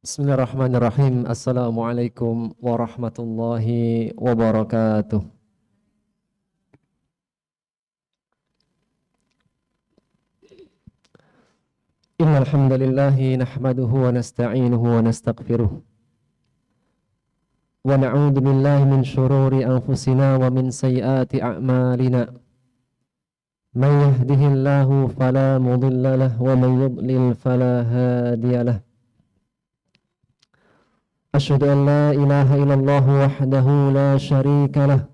Bismillahirrahmanirrahim. Assalamualaikum warahmatullahi wabarakatuh. Innal hamdalillah nahmaduhu wa nasta'inuhu wa nastaghfiruh. Wa na'udzu billahi min shururi anfusina wa min sayyiati a'malina. Man yahdihillahu fala mudilla lahu wa man yudlil fala hadiya lahu. أشهد أن لا إله إلا الله وحده لا شريك له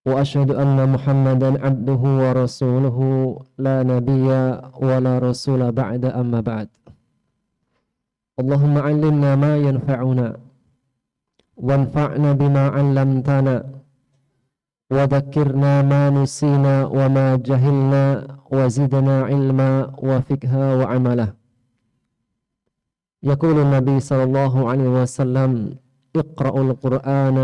وأشهد أن محمدا عبده ورسوله لا نبي ولا رسول بعد أما بعد اللهم علمنا ما ينفعنا وانفعنا بما علمتنا وذكرنا ما نسينا وما جهلنا وزدنا علما وفقها وعملا. يقول النبي صلى الله عليه وسلم اقرأوا القرآن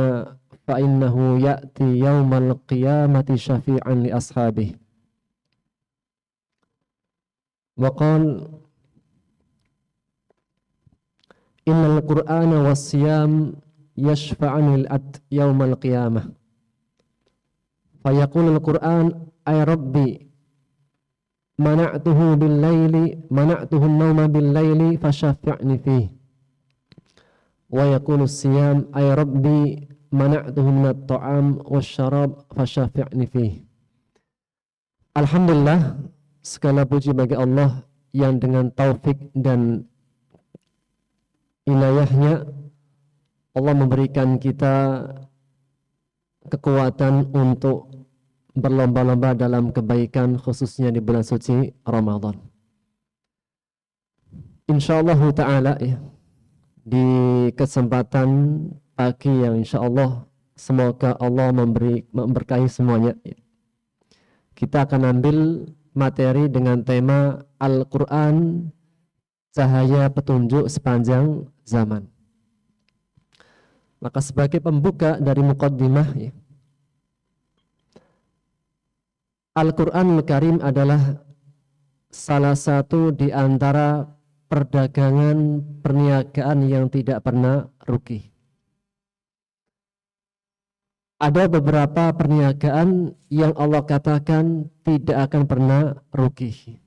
فإنه يأتي يوم القيامة شفيعا لأصحابه. وقال إن القرآن والصيام يشفعان للعبد يوم القيامة فيقول القرآن أي ربي منعته النوم بالليل فشفعني فيه ويقول الصيام أي ربي منعته من الطعام والشراب فشفعني فيه. Alhamdulillah, segala puji bagi Allah yang dengan taufik dan inayahnya Allah memberikan kita kekuatan untuk berlomba-lomba dalam kebaikan, khususnya di bulan suci Ramadan. Insyaallah ta'ala ya, di kesempatan pagi yang insyaallah semoga Allah memberkahi semuanya ya, kita akan ambil materi dengan tema Al-Quran cahaya petunjuk sepanjang zaman. Maka sebagai pembuka dari muqaddimah ya, Al-Quranul Karim adalah salah satu di antara perdagangan perniagaan yang tidak pernah rugi. Ada beberapa perniagaan yang Allah katakan tidak akan pernah rugi.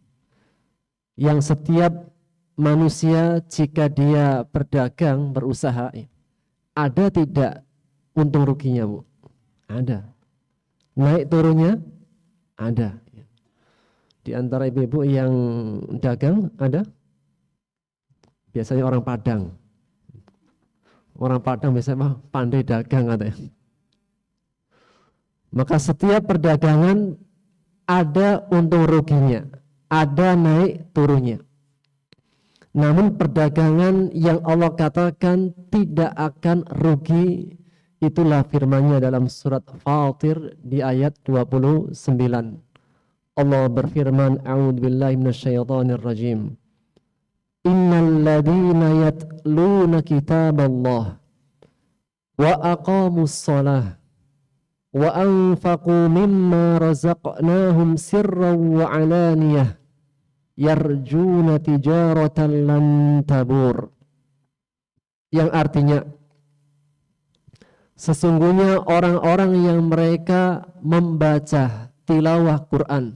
Yang setiap manusia jika dia berdagang, berusaha, ada tidak untung ruginya, Bu? Ada. Naik turunnya? Ada. Di antara ibu-ibu yang dagang ada? Biasanya orang Padang. Orang Padang biasanya pandai dagang katanya. Maka setiap perdagangan ada untung ruginya, ada naik turunnya. Namun perdagangan yang Allah katakan tidak akan rugi, itulah firman-Nya dalam surat Fatir di ayat 29. Allah berfirman, A'udzubillahi minasyaitonir rajim. Innal ladzina yatluna kitaballah wa aqamus shalah wa anfaqu mimma razaqnahum sirran wa alaniyah yarjuna tijaratan lan tabur. Yang artinya, sesungguhnya orang-orang yang mereka membaca tilawah Quran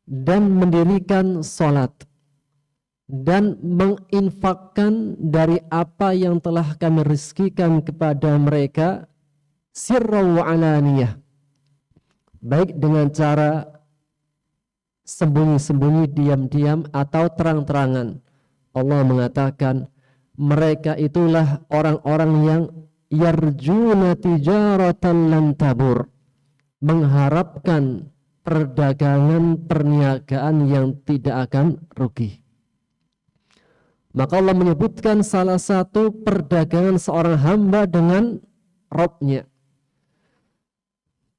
dan mendirikan sholat dan menginfakkan dari apa yang telah kami rizkikan kepada mereka sirra wa alaniyah, baik dengan cara sembunyi-sembunyi, diam-diam atau terang-terangan. Allah mengatakan mereka itulah orang-orang yang yarjuna tijaratan lan tabur, mengharapkan perdagangan perniagaan yang tidak akan rugi. Maka Allah menyebutkan salah satu perdagangan seorang hamba dengan Rabb-nya.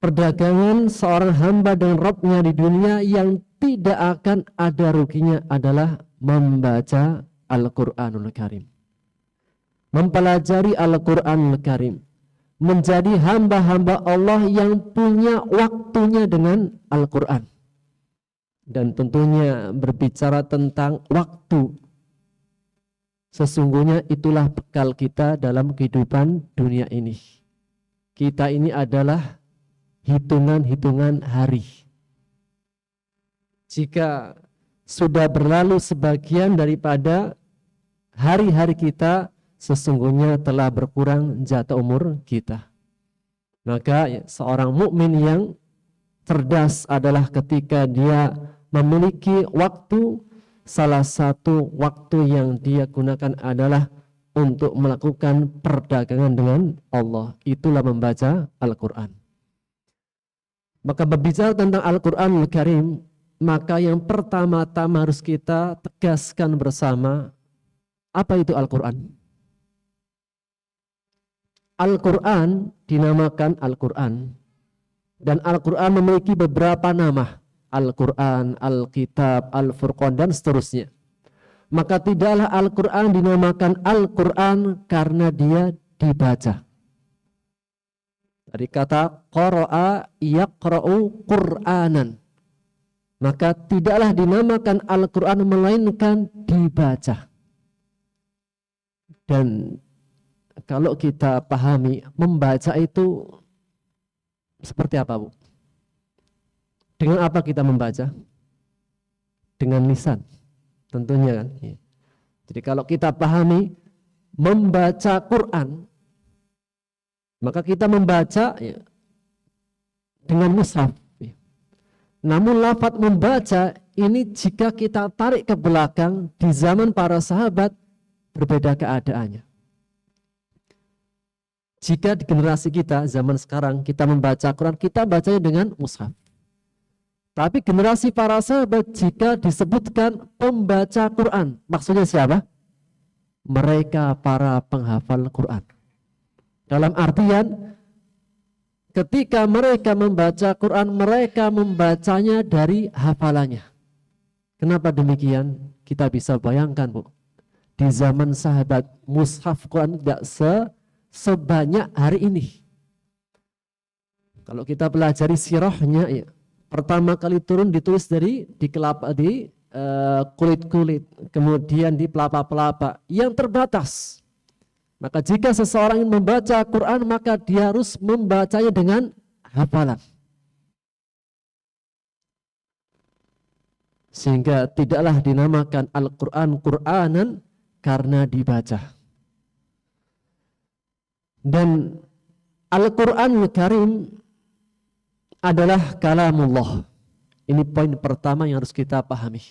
Perdagangan seorang hamba dengan Rabb-nya di dunia yang tidak akan ada ruginya adalah membaca Al-Quranul Karim, mempelajari Al-Quranul Karim, menjadi hamba-hamba Allah yang punya waktunya dengan Al-Quran. Dan tentunya berbicara tentang waktu, Sesungguhnya itulah bekal kita dalam kehidupan dunia ini. Kita ini adalah hitungan-hitungan hari. Jika sudah berlalu sebagian daripada hari-hari kita, sesungguhnya telah berkurang jatah umur kita. Maka seorang mukmin yang cerdas adalah ketika dia memiliki waktu, salah satu waktu yang dia gunakan adalah untuk melakukan perdagangan dengan Allah. Itulah membaca Al-Quran. Maka berbicara tentang Al-Quranul Karim, maka yang pertama-tama harus kita tegaskan bersama, apa itu Al-Quran? Al-Quran dinamakan Al-Quran. Dan Al-Quran memiliki beberapa nama. Al-Quran, Al-Kitab, Al-Furqan, dan seterusnya. Maka tidaklah Al-Quran dinamakan Al-Quran karena dia dibaca. Dari kata qara'a yaqra'u Qur'anan. Maka tidaklah dinamakan Al-Quran melainkan dibaca. Dan kalau kita pahami, membaca itu seperti apa, Bu? Dengan apa kita membaca? Dengan lisan, tentunya kan. Jadi kalau kita pahami membaca Quran, maka kita membaca dengan mushaf. Namun lafaz membaca ini jika kita tarik ke belakang di zaman para sahabat berbeda keadaannya. Jika di generasi kita zaman sekarang kita membaca Quran, kita bacanya dengan mushaf. Tapi generasi para sahabat jika disebutkan pembaca Quran, maksudnya siapa? Mereka para penghafal Quran. Dalam artian ketika mereka membaca Quran, mereka membacanya dari hafalannya. Kenapa demikian? Kita bisa bayangkan, Bu. Di zaman sahabat mushaf Quran tidak sebanyak hari ini. Kalau kita pelajari sirahnya, ya, pertama kali turun ditulis di kulit-kulit, kemudian di pelapa-pelapa yang terbatas. Maka jika seseorang ingin membaca Quran, maka dia harus membacanya dengan hafalan. Sehingga tidaklah dinamakan Al-Quran Qur'anan karena dibaca. Dan Al-Quranul Karim adalah kalamullah. Ini poin pertama yang harus kita pahami.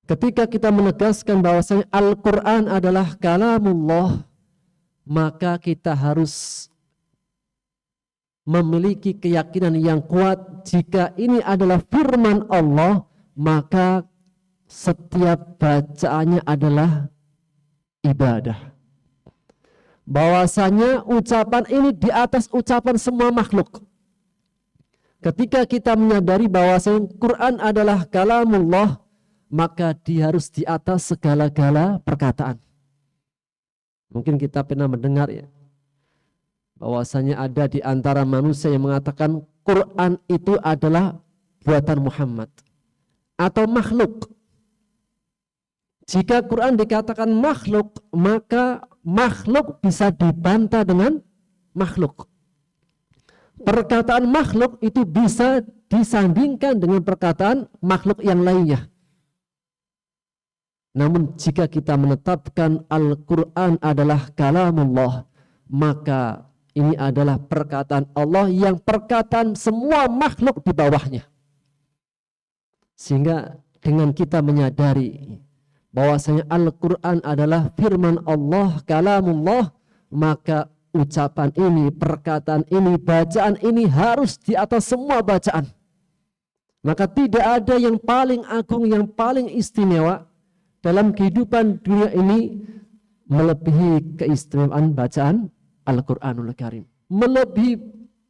Ketika kita menegaskan bahwasanya Al-Quran adalah kalamullah, maka kita harus memiliki keyakinan yang kuat jika ini adalah firman Allah, maka setiap bacaannya adalah ibadah. Bahwasanya ucapan ini di atas ucapan semua makhluk. Ketika kita menyadari bahwasanya Quran adalah kalamullah, maka dia harus di atas segala-gala perkataan. Mungkin kita pernah mendengar ya, bahwasanya ada di antara manusia yang mengatakan Quran itu adalah buatan Muhammad atau makhluk. Jika Quran dikatakan makhluk, maka makhluk bisa dibantah dengan makhluk. Perkataan makhluk itu bisa disandingkan dengan perkataan makhluk yang lainnya. Namun jika kita menetapkan Al-Quran adalah kalamullah, maka ini adalah perkataan Allah yang perkataan semua makhluk di bawahnya. Sehingga dengan kita menyadari bahwasanya Al-Quran adalah firman Allah, kalamullah, maka ucapan ini, perkataan ini, bacaan ini harus di atas semua bacaan. Maka tidak ada yang paling agung, yang paling istimewa dalam kehidupan dunia ini melebihi keistimewaan bacaan Al-Quranul Karim, melebihi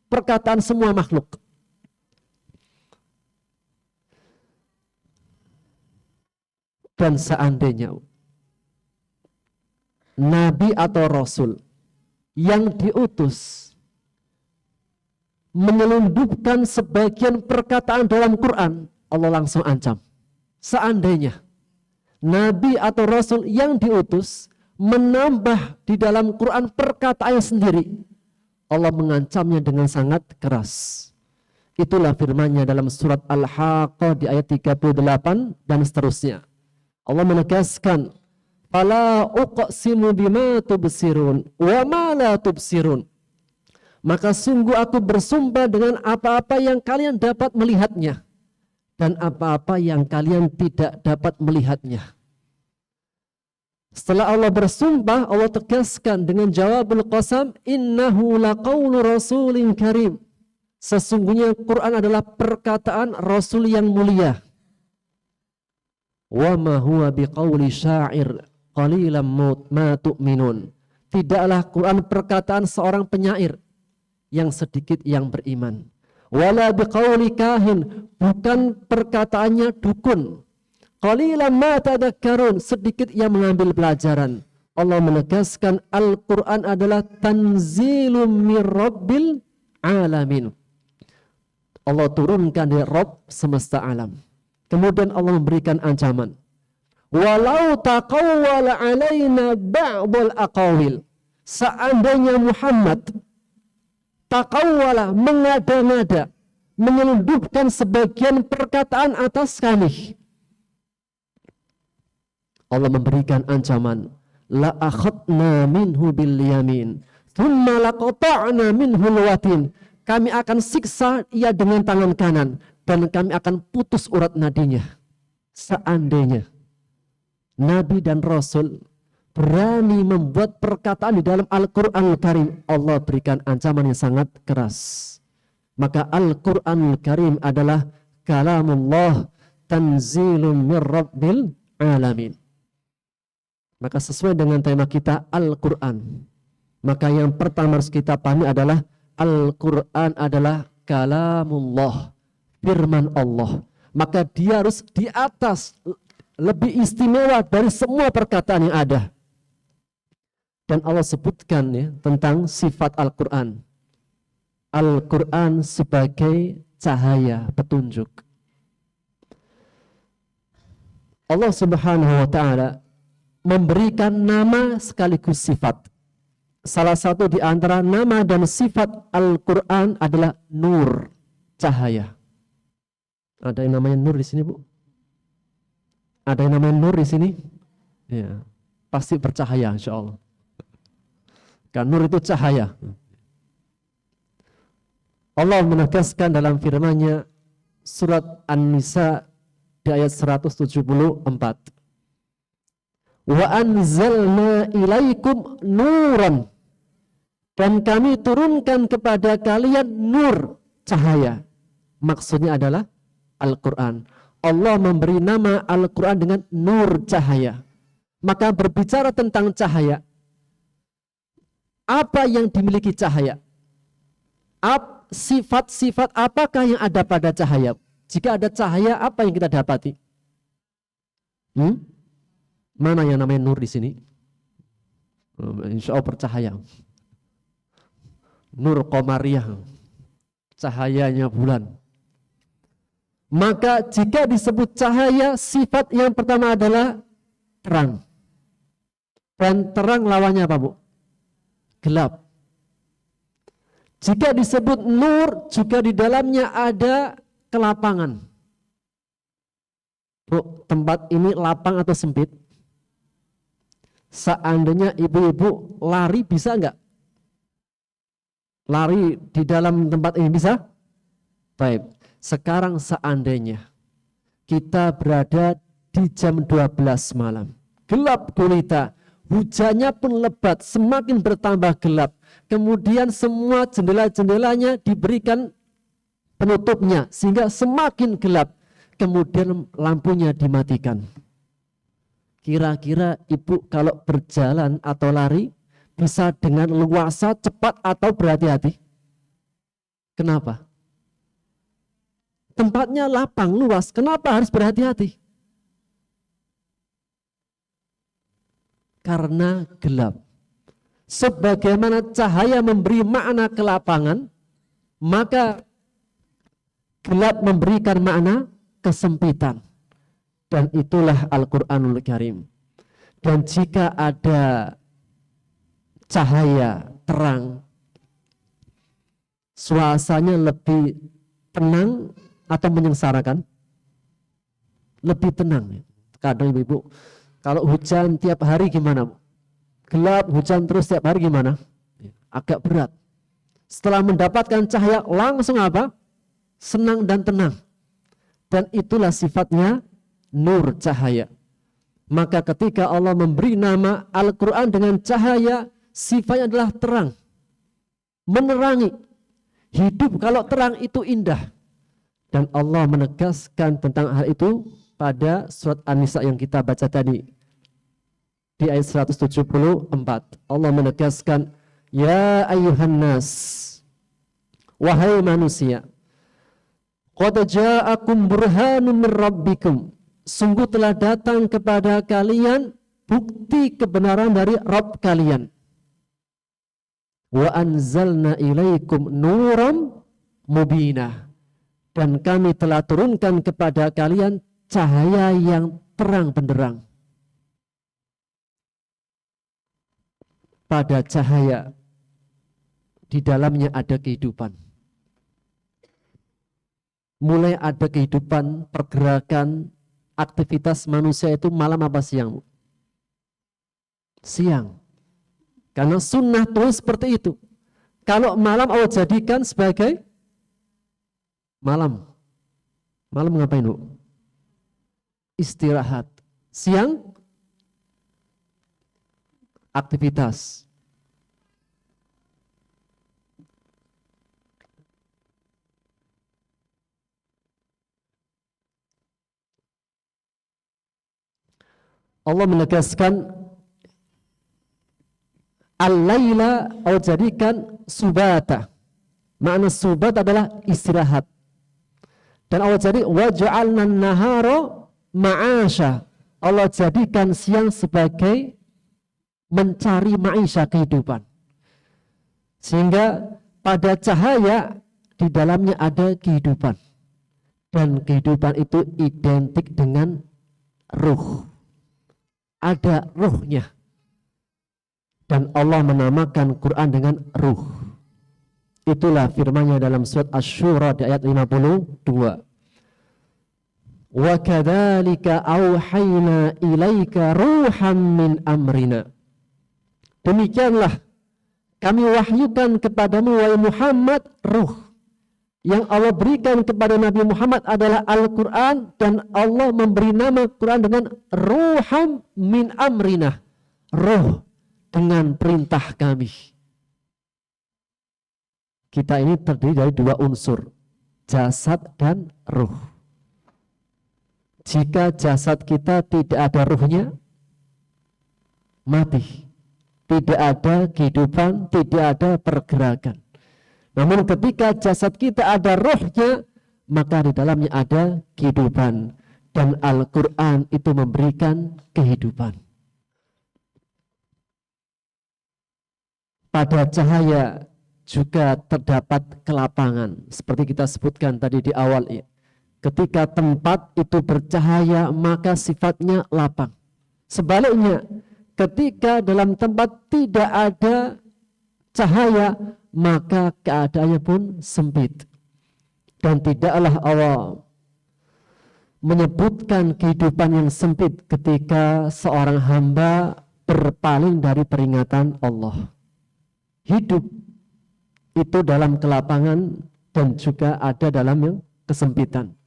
perkataan semua makhluk. Dan seandainya Nabi atau Rasul yang diutus menyelundupkan sebagian perkataan dalam Quran, Allah langsung ancam. Seandainya Nabi atau Rasul yang diutus menambah di dalam Quran perkataannya sendiri, Allah mengancamnya dengan sangat keras. Itulah firman-Nya dalam surat Al-Haqqah di ayat 38 dan seterusnya. Allah menegaskan, "Fala uqsimu bima tubsirun wa ma la tubsirun." Maka sungguh aku bersumpah dengan apa-apa yang kalian dapat melihatnya dan apa-apa yang kalian tidak dapat melihatnya. Setelah Allah bersumpah, Allah tegaskan dengan jawabul qasam, "Innahu laqaulu rasulin karim." Sesungguhnya Quran adalah perkataan Rasul yang mulia. Wa ma huwa biqauli syair qalilan ma tu'minun. Tidaklah Quran perkataan seorang penyair yang sedikit yang beriman. Wala biqauli kahin, bukan perkataannya dukun. Qalilan ma tadakkarun, sedikit yang mengambil pelajaran. Allah menegaskan Al-Quran adalah tanzilum mir rabbil alamin. Allah turunkan dari Rabb semesta alam. Kemudian Allah memberikan ancaman. Walau taqawwala alaina ba'dul aqawil. Seandainya Muhammad taqawwala, mengada-ngada, menyelundupkan sebagian perkataan atas kami, Allah memberikan ancaman. La akhadna minhu bil yamin, thumma laqata'na minhu al-watin. Kami akan siksa ia dengan tangan kanan dan kami akan putus urat nadinya. Seandainya Nabi dan Rasul berani membuat perkataan di dalam Al-Quran Al-Karim, Allah berikan ancaman yang sangat keras. Maka Al-Quran Al-Karim adalah kalamullah tanzilun mir rabbil alamin. Maka sesuai dengan tema kita Al-Quran, maka yang pertama harus kita pahami adalah Al-Quran adalah kalamullah, firman Allah. Maka dia harus di atas, lebih istimewa dari semua perkataan yang ada. Dan Allah sebutkan ya, tentang sifat Al-Quran. Al-Quran sebagai cahaya petunjuk. Allah Subhanahu wa ta'ala memberikan nama sekaligus sifat. Salah satu di antara nama dan sifat Al-Quran adalah nur, cahaya. Ada yang namanya nur di sini, Bu? Ada yang namanya nur di sini? Ya, pasti bercahaya, insya Allah. Kan nur itu cahaya. Allah menegaskan dalam firman-Nya surat An-Nisa di ayat 174. Wa anzalna ilaikum nuran, dan kami turunkan kepada kalian nur, cahaya. Maksudnya adalah Al-Quran. Allah memberi nama Al-Quran dengan nur, cahaya. Maka berbicara tentang cahaya, apa yang dimiliki cahaya? Sifat-sifat apakah yang ada pada cahaya? Jika ada cahaya, apa yang kita dapati? Mana yang namanya nur di sini? Insya Allah bercahaya. Nur qamariyah, cahayanya bulan. Maka jika disebut cahaya, sifat yang pertama adalah terang. Dan terang lawannya apa, Bu? Gelap. Jika disebut nur, juga di dalamnya ada kelapangan. Bu, tempat ini lapang atau sempit? Seandainya ibu-ibu lari, bisa enggak? Lari di dalam tempat ini bisa? Baik. Sekarang seandainya kita berada di jam 12 malam, gelap gulita, hujannya pun lebat, semakin bertambah gelap. Kemudian semua jendela-jendelanya diberikan penutupnya sehingga semakin gelap. Kemudian lampunya dimatikan. Kira-kira ibu kalau berjalan atau lari bisa dengan leluasa, cepat atau berhati-hati? Kenapa? Tempatnya lapang, luas. Kenapa harus berhati-hati? Karena gelap. Sebagaimana cahaya memberi makna kelapangan, maka gelap memberikan makna kesempitan. Dan itulah Al-Quranul Karim. Dan jika ada cahaya terang, suasananya lebih tenang atau menyengsarakan? Lebih tenang. Kadang ibu-ibu, kalau hujan tiap hari gimana? Gelap, hujan terus tiap hari gimana? Agak berat. Setelah mendapatkan cahaya langsung apa? Senang dan tenang. Dan itulah sifatnya nur, cahaya. Maka ketika Allah memberi nama Al-Quran dengan cahaya, sifatnya adalah terang, menerangi. Hidup kalau terang itu indah. Dan Allah menegaskan tentang hal itu pada surat An-Nisa yang kita baca tadi. Di ayat 174, Allah menegaskan, Ya ayyuhan nas, wahai manusia, qad ja'akum burhanun min rabbikum, sungguh telah datang kepada kalian bukti kebenaran dari Rabb kalian. Wa anzalna ilaikum nuram mubinah, dan kami telah turunkan kepada kalian cahaya yang terang benderang. Pada cahaya di dalamnya ada kehidupan. Mulai ada kehidupan, pergerakan, aktivitas manusia itu malam apa siang? Siang. Karena sunnah Tuhan seperti itu. Kalau malam Allah jadikan sebagai malam. Malam ngapain, Bu? Istirahat. Siang aktivitas. Allah menegaskan al-laila, Allah jadikan subata. Makna subat adalah istirahat. Dan Allah jadi waja'alna an-nahara ma'asha. Allah jadikan siang sebagai mencari ma'isha, kehidupan. Sehingga pada cahaya di dalamnya ada kehidupan. Dan kehidupan itu identik dengan ruh. Ada ruhnya. Dan Allah menamakan Quran dengan ruh. Itulah firman-Nya dalam surat Asy-Syura di ayat 52. Wa kadzalika auhayna ilaika ruhan min amrina. Demikianlah kami wahyukan kepadamu wahai Muhammad ruh. Yang Allah berikan kepada Nabi Muhammad adalah Al-Quran, dan Allah memberi nama Quran dengan ruham min amrina, roh dengan perintah kami. Kita ini terdiri dari dua unsur, jasad dan ruh. Jika jasad kita tidak ada ruhnya, mati. Tidak ada kehidupan, tidak ada pergerakan. Namun ketika jasad kita ada rohnya, maka di dalamnya ada kehidupan. Dan Al-Quran itu memberikan kehidupan. Pada cahaya juga terdapat kelapangan. Seperti kita sebutkan tadi di awal ya. Ketika tempat itu bercahaya, maka sifatnya lapang. Sebaliknya, ketika dalam tempat tidak ada cahaya, maka keadaannya pun sempit. Dan tidaklah Allah menyebutkan kehidupan yang sempit ketika seorang hamba berpaling dari peringatan Allah. Hidup itu dalam kelapangan dan juga ada dalam yang kesempitan.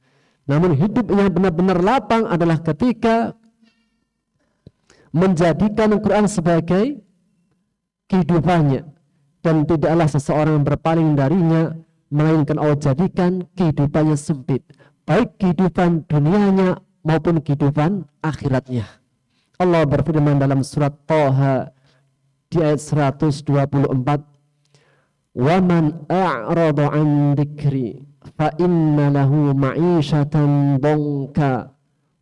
Namun hidup yang benar-benar lapang adalah ketika menjadikan Al-Quran sebagai kehidupannya. Dan tidaklah seseorang yang berpaling darinya, melainkan Allah jadikan kehidupannya sempit. Baik kehidupan dunianya maupun kehidupan akhiratnya. Allah berfirman dalam surat Thaha di ayat 124. وَمَنْ أَعْرَضَ عَنْ ذِكْرِي فَإِنَّ لَهُ مَعِيشَةً ضَنْكًا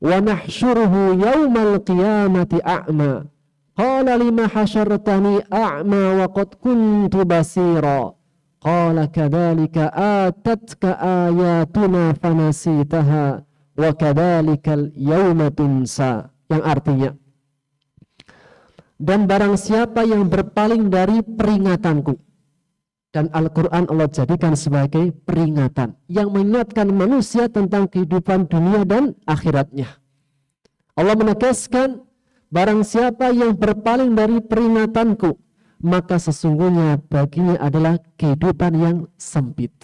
وَنَحْشُرُهُ يَوْمَ الْقِيَامَةِ أَعْمَى قَالَ لِمَ حَشَرْتَنِي أَعْمَى وَقَدْ كُنْتُ بَصِيرًا قَالَ كَذَلِكَ آتَتْكَ آيَاتُنَا فَنَسِيتَهَا wa kadzalikal yauma tunsa, yang artinya, dan barang siapa yang berpaling dari peringatanku. Dan Al-Quran Allah jadikan sebagai peringatan yang mengingatkan manusia tentang kehidupan dunia dan akhiratnya. Allah menegaskan, barang siapa yang berpaling dari peringatanku, maka sesungguhnya baginya adalah kehidupan yang sempit.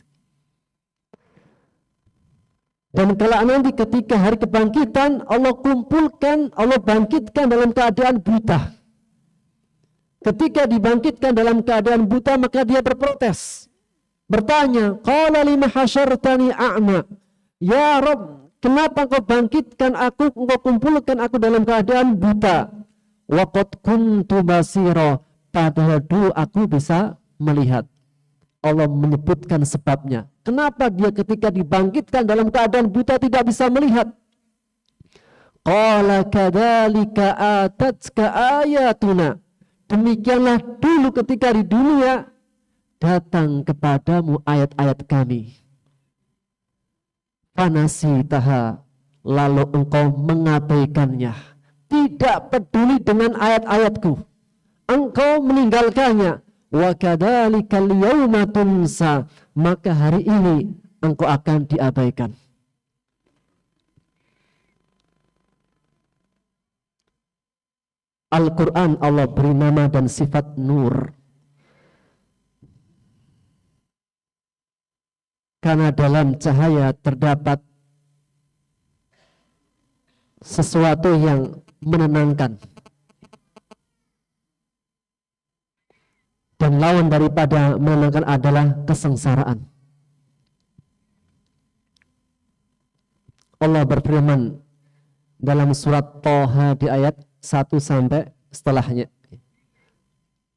Dan kala nanti ketika hari kebangkitan, Allah kumpulkan, Allah bangkitkan dalam keadaan buta. Ketika dibangkitkan dalam keadaan buta, maka dia berprotes. Bertanya, qala lima hasyartani a'ma. Ya Rabb, kenapa kau bangkitkan aku, kau kumpulkan aku dalam keadaan buta? Wa qad kuntu basira, padahal dulu aku bisa melihat. Allah menyebutkan sebabnya. Kenapa dia ketika dibangkitkan dalam keadaan buta tidak bisa melihat? Qala kadzalika atatka ayatuna. Demikianlah dulu ketika di dunia datang kepadamu ayat-ayat kami. Fanasitaha, lalu engkau mengabaikannya. Tidak peduli dengan ayat-ayatku. Engkau meninggalkannya. Wa kadzalikal yauma tunsa, maka hari ini engkau akan diabaikan. Al-Quran Allah beri nama dan sifat nur. Karena dalam cahaya terdapat sesuatu yang menenangkan. Dan lawan daripada menenangkan adalah kesengsaraan. Allah berfirman dalam surat Thaha di ayat 1 sampai setelahnya.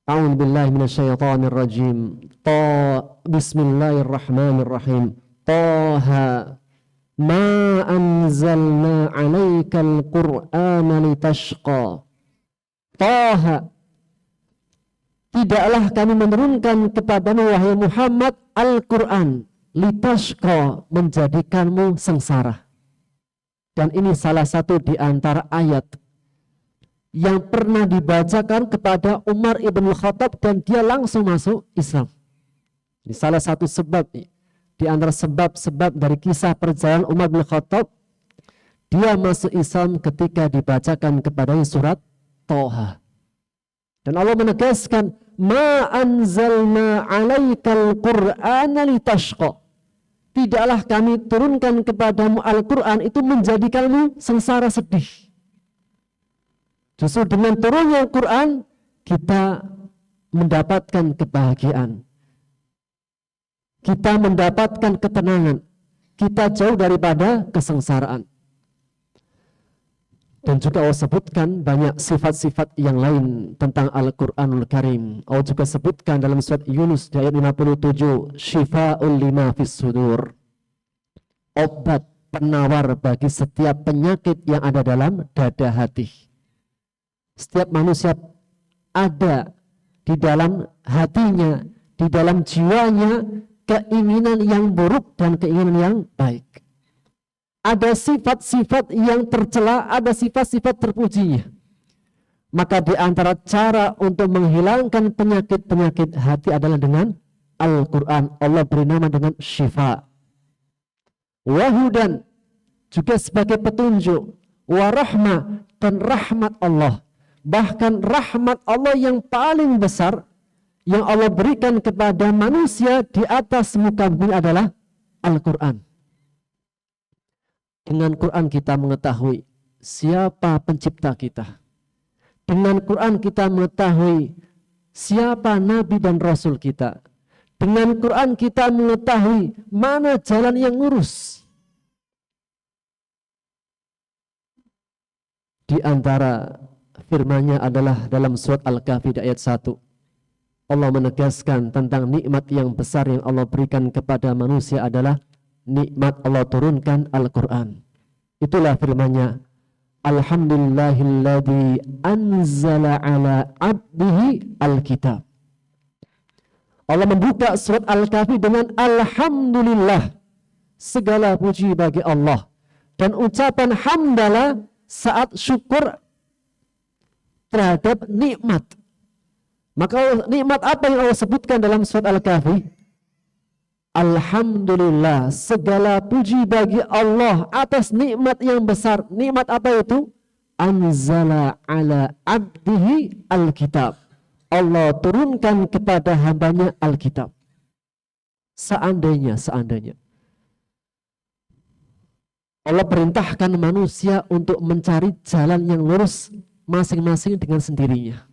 A'udzu billahi minasyaitonir rajim. Bismillahirrahmanirrahim. Thaha ma anzalna 'alaikal qur'ana litashqa. Thaha, tidaklah kami menurunkan kepadamu wahai Muhammad Al-Qur'an litashqa, menjadikanmu sengsara. Dan ini salah satu di antara ayat yang pernah dibacakan kepada Umar ibn Khattab dan dia langsung masuk Islam. Ini salah satu sebab di antara sebab-sebab dari kisah perjalanan Umar bin Khattab, dia masuk Islam ketika dibacakan kepadanya surat Thaha. Dan Allah menegaskan, ma anzalna 'alaikal qur'ana litashqa. Tidaklah kami turunkan kepadamu Al-Qur'an itu menjadikanmu sengsara sedih. Justru dengan turunnya Al-Quran, kita mendapatkan kebahagiaan. Kita mendapatkan ketenangan. Kita jauh daripada kesengsaraan. Dan juga Allah sebutkan banyak sifat-sifat yang lain tentang Al-Quranul Karim. Allah juga sebutkan dalam surat Yunus di ayat 57, Shifa'ul lima fis sudur. Obat penawar bagi setiap penyakit yang ada dalam dada hati. Setiap manusia ada di dalam hatinya, di dalam jiwanya, keinginan yang buruk dan keinginan yang baik. Ada sifat-sifat yang tercela, ada sifat-sifat terpujinya. Maka di antara cara untuk menghilangkan penyakit-penyakit hati adalah dengan Al-Quran. Allah beri nama dengan syifa. Wahudan, juga sebagai petunjuk. Warahmah, dan rahmat Allah. Bahkan rahmat Allah yang paling besar yang Allah berikan kepada manusia di atas muka bumi adalah Al-Quran. Dengan Quran kita mengetahui siapa pencipta kita. Dengan Quran kita mengetahui siapa Nabi dan Rasul kita. Dengan Quran kita mengetahui mana jalan yang lurus. Di antara firman-Nya adalah dalam surat Al-Kahfi ayat 1. Allah menegaskan tentang nikmat yang besar yang Allah berikan kepada manusia adalah nikmat Allah turunkan Al-Quran. Itulah firman-Nya, Alhamdulillahilladzi anzala ala abdihi al-kitab. Allah membuka surat Al-Kahfi dengan Alhamdulillah. Segala puji bagi Allah. dan ucapan hamdalah saat syukur terhadap nikmat. Maka nikmat apa yang Allah sebutkan dalam surat Al-Kahfi? Alhamdulillah, segala puji bagi Allah atas nikmat yang besar. Nikmat apa itu? Anzala ala abdihi alkitab. Allah turunkan kepada hambanya Alkitab. Seandainya Allah perintahkan manusia untuk mencari jalan yang lurus masing-masing dengan sendirinya.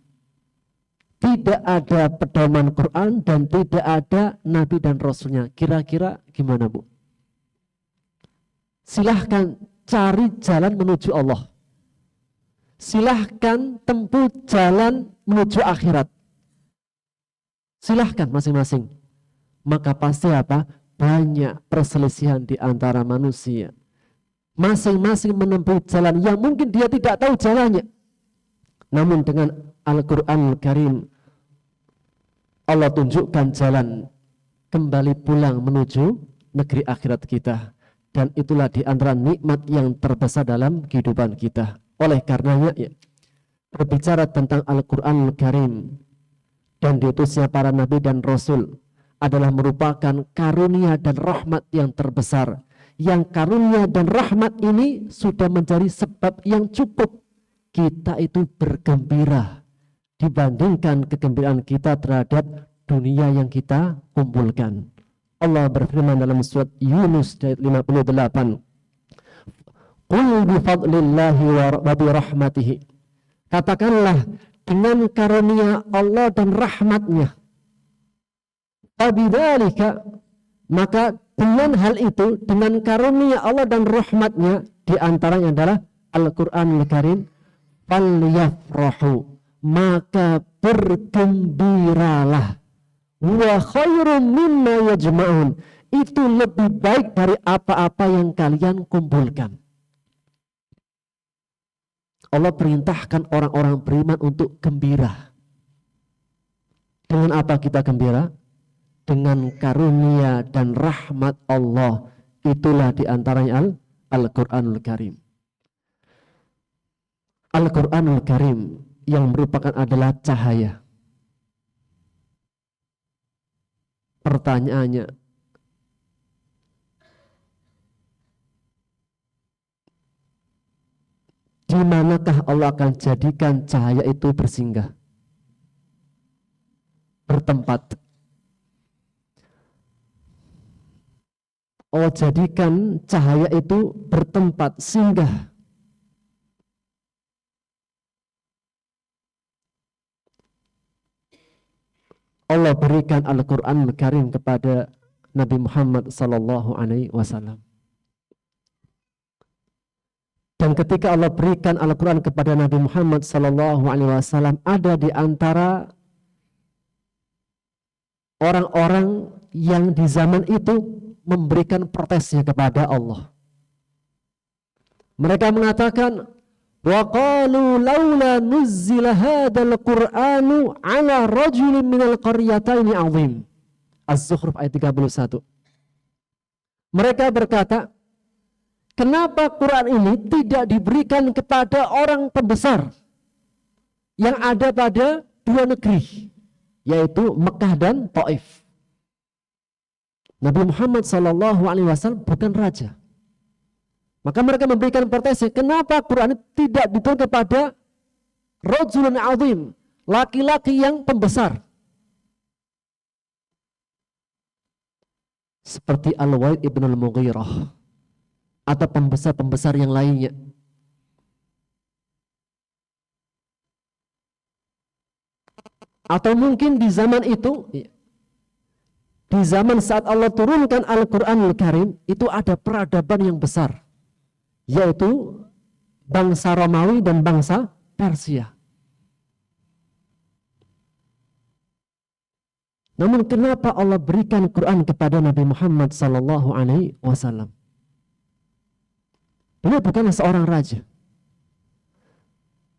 Tidak ada pedoman Quran dan tidak ada Nabi dan Rasulnya. Kira-kira gimana, Bu? Silahkan cari jalan menuju Allah. Silahkan tempuh jalan menuju akhirat. Silahkan masing-masing. Maka pasti apa? Banyak perselisihan di antara manusia. Masing-masing menempuh jalan yang mungkin dia tidak tahu jalannya. Namun dengan Al-Quran Al-Karim Allah tunjukkan jalan kembali pulang menuju negeri akhirat kita. Dan itulah di antara nikmat yang terbesar dalam kehidupan kita. Oleh karenanya ya, berbicara tentang Al-Quran Al-Karim dan diutusnya para nabi dan rasul adalah merupakan karunia dan rahmat yang terbesar. Yang karunia dan rahmat ini sudah menjadi sebab yang cukup kita itu bergembira dibandingkan kegembiraan kita terhadap dunia yang kita kumpulkan. Allah berfirman dalam surat Yunus ayat 58. Qul bifadlillahi wa birahmatihi. Katakanlah dengan karunia Allah dan rahmatnya. Fabidzalika, maka dengan hal itu, dengan karunia Allah dan rahmatnya, di antaranya adalah Al-Quran Al-Karim, falyafrahu, maka bergembiralah, wa khairum mimma yajma'un, itu lebih baik dari apa-apa yang kalian kumpulkan. Allah perintahkan orang-orang beriman untuk gembira. Dengan apa kita gembira? Dengan karunia dan rahmat Allah. Itulah diantaranya Al-Quranul Karim. Al-Quranul Karim yang merupakan adalah cahaya. Pertanyaannya, di manakah Allah akan jadikan cahaya itu bersinggah? Bertempat. Allah jadikan cahaya itu bertempat, singgah. Allah berikan Al-Quran Al-Karim kepada Nabi Muhammad sallallahu alaihi wasallam. Dan ketika Allah berikan Al-Quran kepada Nabi Muhammad sallallahu alaihi wasallam, ada di antara orang-orang yang di zaman itu memberikan protesnya kepada Allah. Mereka mengatakan, wa qalu laula nuzzila hadzal qur'anu ala rajulin minal qaryataini 'azim. Az-Zukhruf ayat 31. Mereka berkata, kenapa Quran ini tidak diberikan kepada orang pembesar yang ada pada dua negeri, yaitu Mekah dan Taif. Nabi Muhammad SAW bukan raja. Maka mereka memberikan protesnya, kenapa Quran tidak diturunkan kepada rajulun azim, laki-laki yang pembesar. Seperti Al-Walid ibn al-Mughirah atau pembesar-pembesar yang lainnya. Atau mungkin di zaman itu, di zaman saat Allah turunkan Al-Quran Al-Karim, itu ada peradaban yang besar, yaitu bangsa Romawi dan bangsa Persia. Namun kenapa Allah berikan Quran kepada Nabi Muhammad sallallahu alaihi wasallam? Beliau bukanlah seorang raja.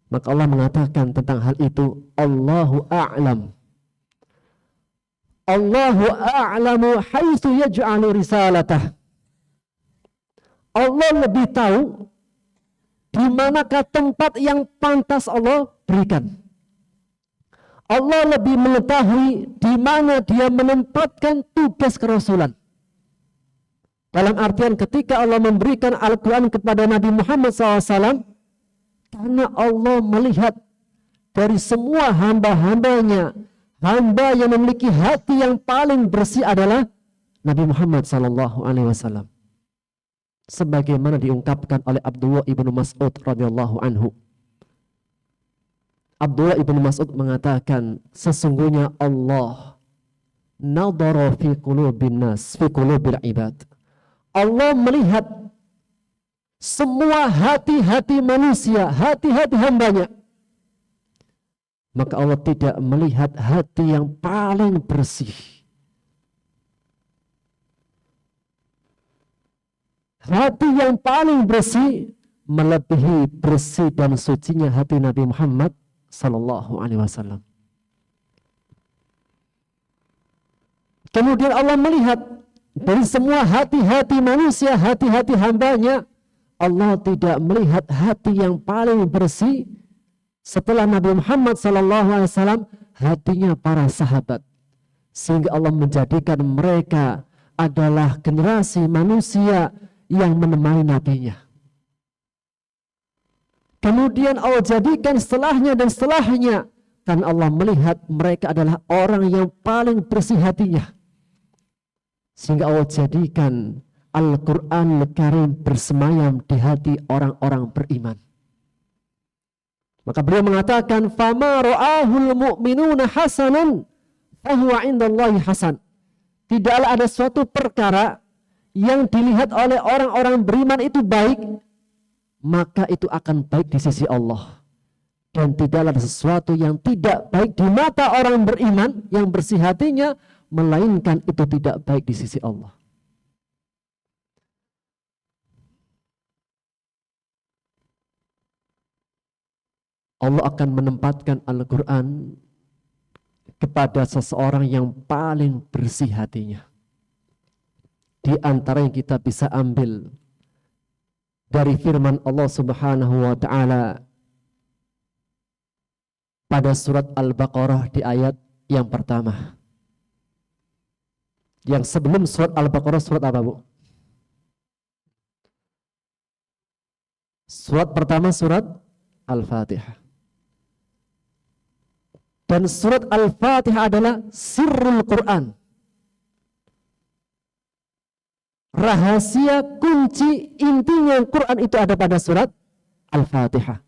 Maka Allah mengatakan tentang hal itu, Allahu a'lam. Allahu a'lamu haitsu yaj'alu risalatah. Allah lebih tahu di manakah tempat yang pantas Allah berikan. Allah lebih mengetahui di mana dia menempatkan tugas kerasulan. Dalam artian ketika Allah memberikan Al-Quran kepada Nabi Muhammad SAW, karena Allah melihat dari semua hamba-hambanya, hamba yang memiliki hati yang paling bersih adalah Nabi Muhammad SAW. Sebagaimana diungkapkan oleh Abdullah ibnu Mas'ud radhiyallahu anhu. Abdullah ibnu Mas'ud mengatakan, sesungguhnya Allah nadhara fi qulubin nas, fi qulubil ibad. Allah melihat semua hati-hati manusia, hati-hati hambanya. Maka Allah tidak melihat hati yang paling bersih. Hati yang paling bersih melebihi bersih dan sucinya hati Nabi Muhammad sallallahu alaihi wasallam. Kemudian Allah melihat dari semua hati-hati manusia, hati-hati hambanya, Allah tidak melihat hati yang paling bersih setelah Nabi Muhammad SAW, hatinya para sahabat. Sehingga Allah menjadikan mereka adalah generasi manusia yang menemani nabinya. Kemudian Allah jadikan setelahnya dan setelahnya, kan Allah melihat mereka adalah orang yang paling bersih hatinya. Sehingga Allah jadikan Al-Quran Al-Karim bersemayam di hati orang-orang beriman. Maka beliau mengatakan, "Fama ra'ahul mu'minuna hasanan, fahuwa indallahi hasan." Tidaklah ada suatu perkara yang dilihat oleh orang-orang beriman itu baik, maka itu akan baik di sisi Allah. Dan tidaklah ada sesuatu yang tidak baik di mata orang beriman yang bersih hatinya, melainkan itu tidak baik di sisi Allah. Allah akan menempatkan Al-Quran kepada seseorang yang paling bersih hatinya. Di antara yang kita bisa ambil dari firman Allah Subhanahu wa Ta'ala pada surat Al-Baqarah di ayat yang pertama. Yang sebelum surat Al-Baqarah surat apa, Bu? Surat pertama surat Al-Fatihah. Dan surat Al-Fatihah adalah sirrul Quran. Rahasia kunci intinya Quran itu ada pada surat Al-Fatihah.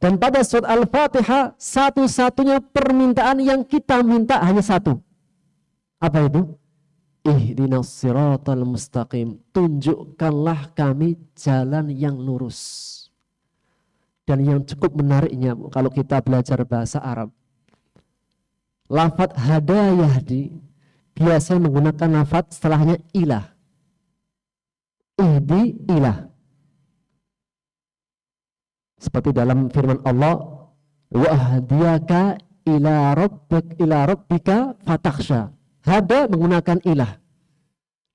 Dan pada surat Al-Fatihah satu-satunya permintaan yang kita minta hanya satu. Apa itu? Ihdinas siratal mustaqim. Tunjukkanlah kami jalan yang lurus. Dan yang cukup menariknya kalau kita belajar bahasa Arab, lafadz hadayah biasanya menggunakan lafadz setelahnya ilah. Ihdi ilah. Seperti dalam firman Allah, wa ahdiyaka ila rabbika fatakhsha. Hada menggunakan ilah.